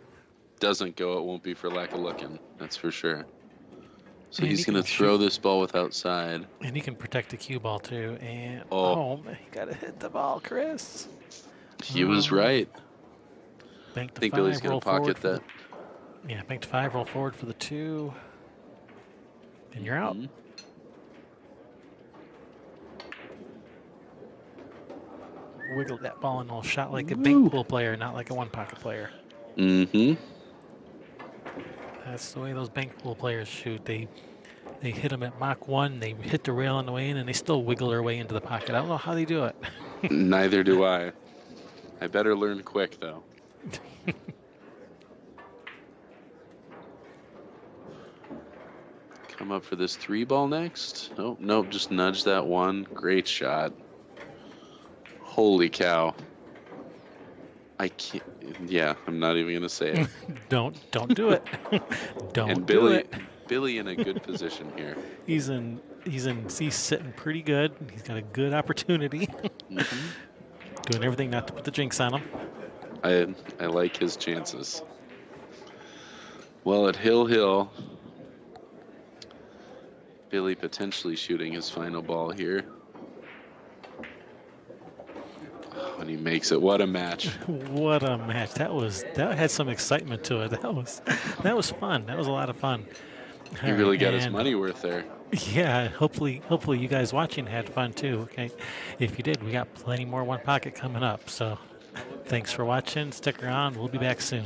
doesn't go, it won't be for lack of looking. That's for sure. So And he's he going to can throw shoot. this ball with outside. And he can protect the cue ball too. And Oh. man, he got to hit the ball, Chris. He was right. Bank I to think 5, Billy's going roll to pocket forward that. Yeah, bank to 5, roll forward for the 2. And you're out. Mhm. Wiggle that ball and it'll shot like a bank pool player, not like a one pocket player. Mm-hmm. That's the way those bank pool players shoot. They hit them at Mach 1, they hit the rail on the way in, and they still wiggle their way into the pocket. I don't know how they do it. Neither do I. I better learn quick, though. Come up for this 3 ball next. Oh, nope, just nudge that one. Great shot. Holy cow. I can't. Yeah, I'm not even going to say it. Don't do it. Don't And do it. Billy in a good position here. He's sitting pretty good. He's got a good opportunity. Mm-hmm. Doing everything not to put the jinx on him. I like his chances. Well, at Hill, Billy potentially shooting his final ball here. Oh, and he makes it. What a match. What a match. That had some excitement to it. That was fun. That was a lot of fun. He really got his money worth there. Yeah, hopefully you guys watching had fun too. Okay, if you did, we got plenty more One Pocket coming up. So thanks for watching. Stick around. We'll be back soon.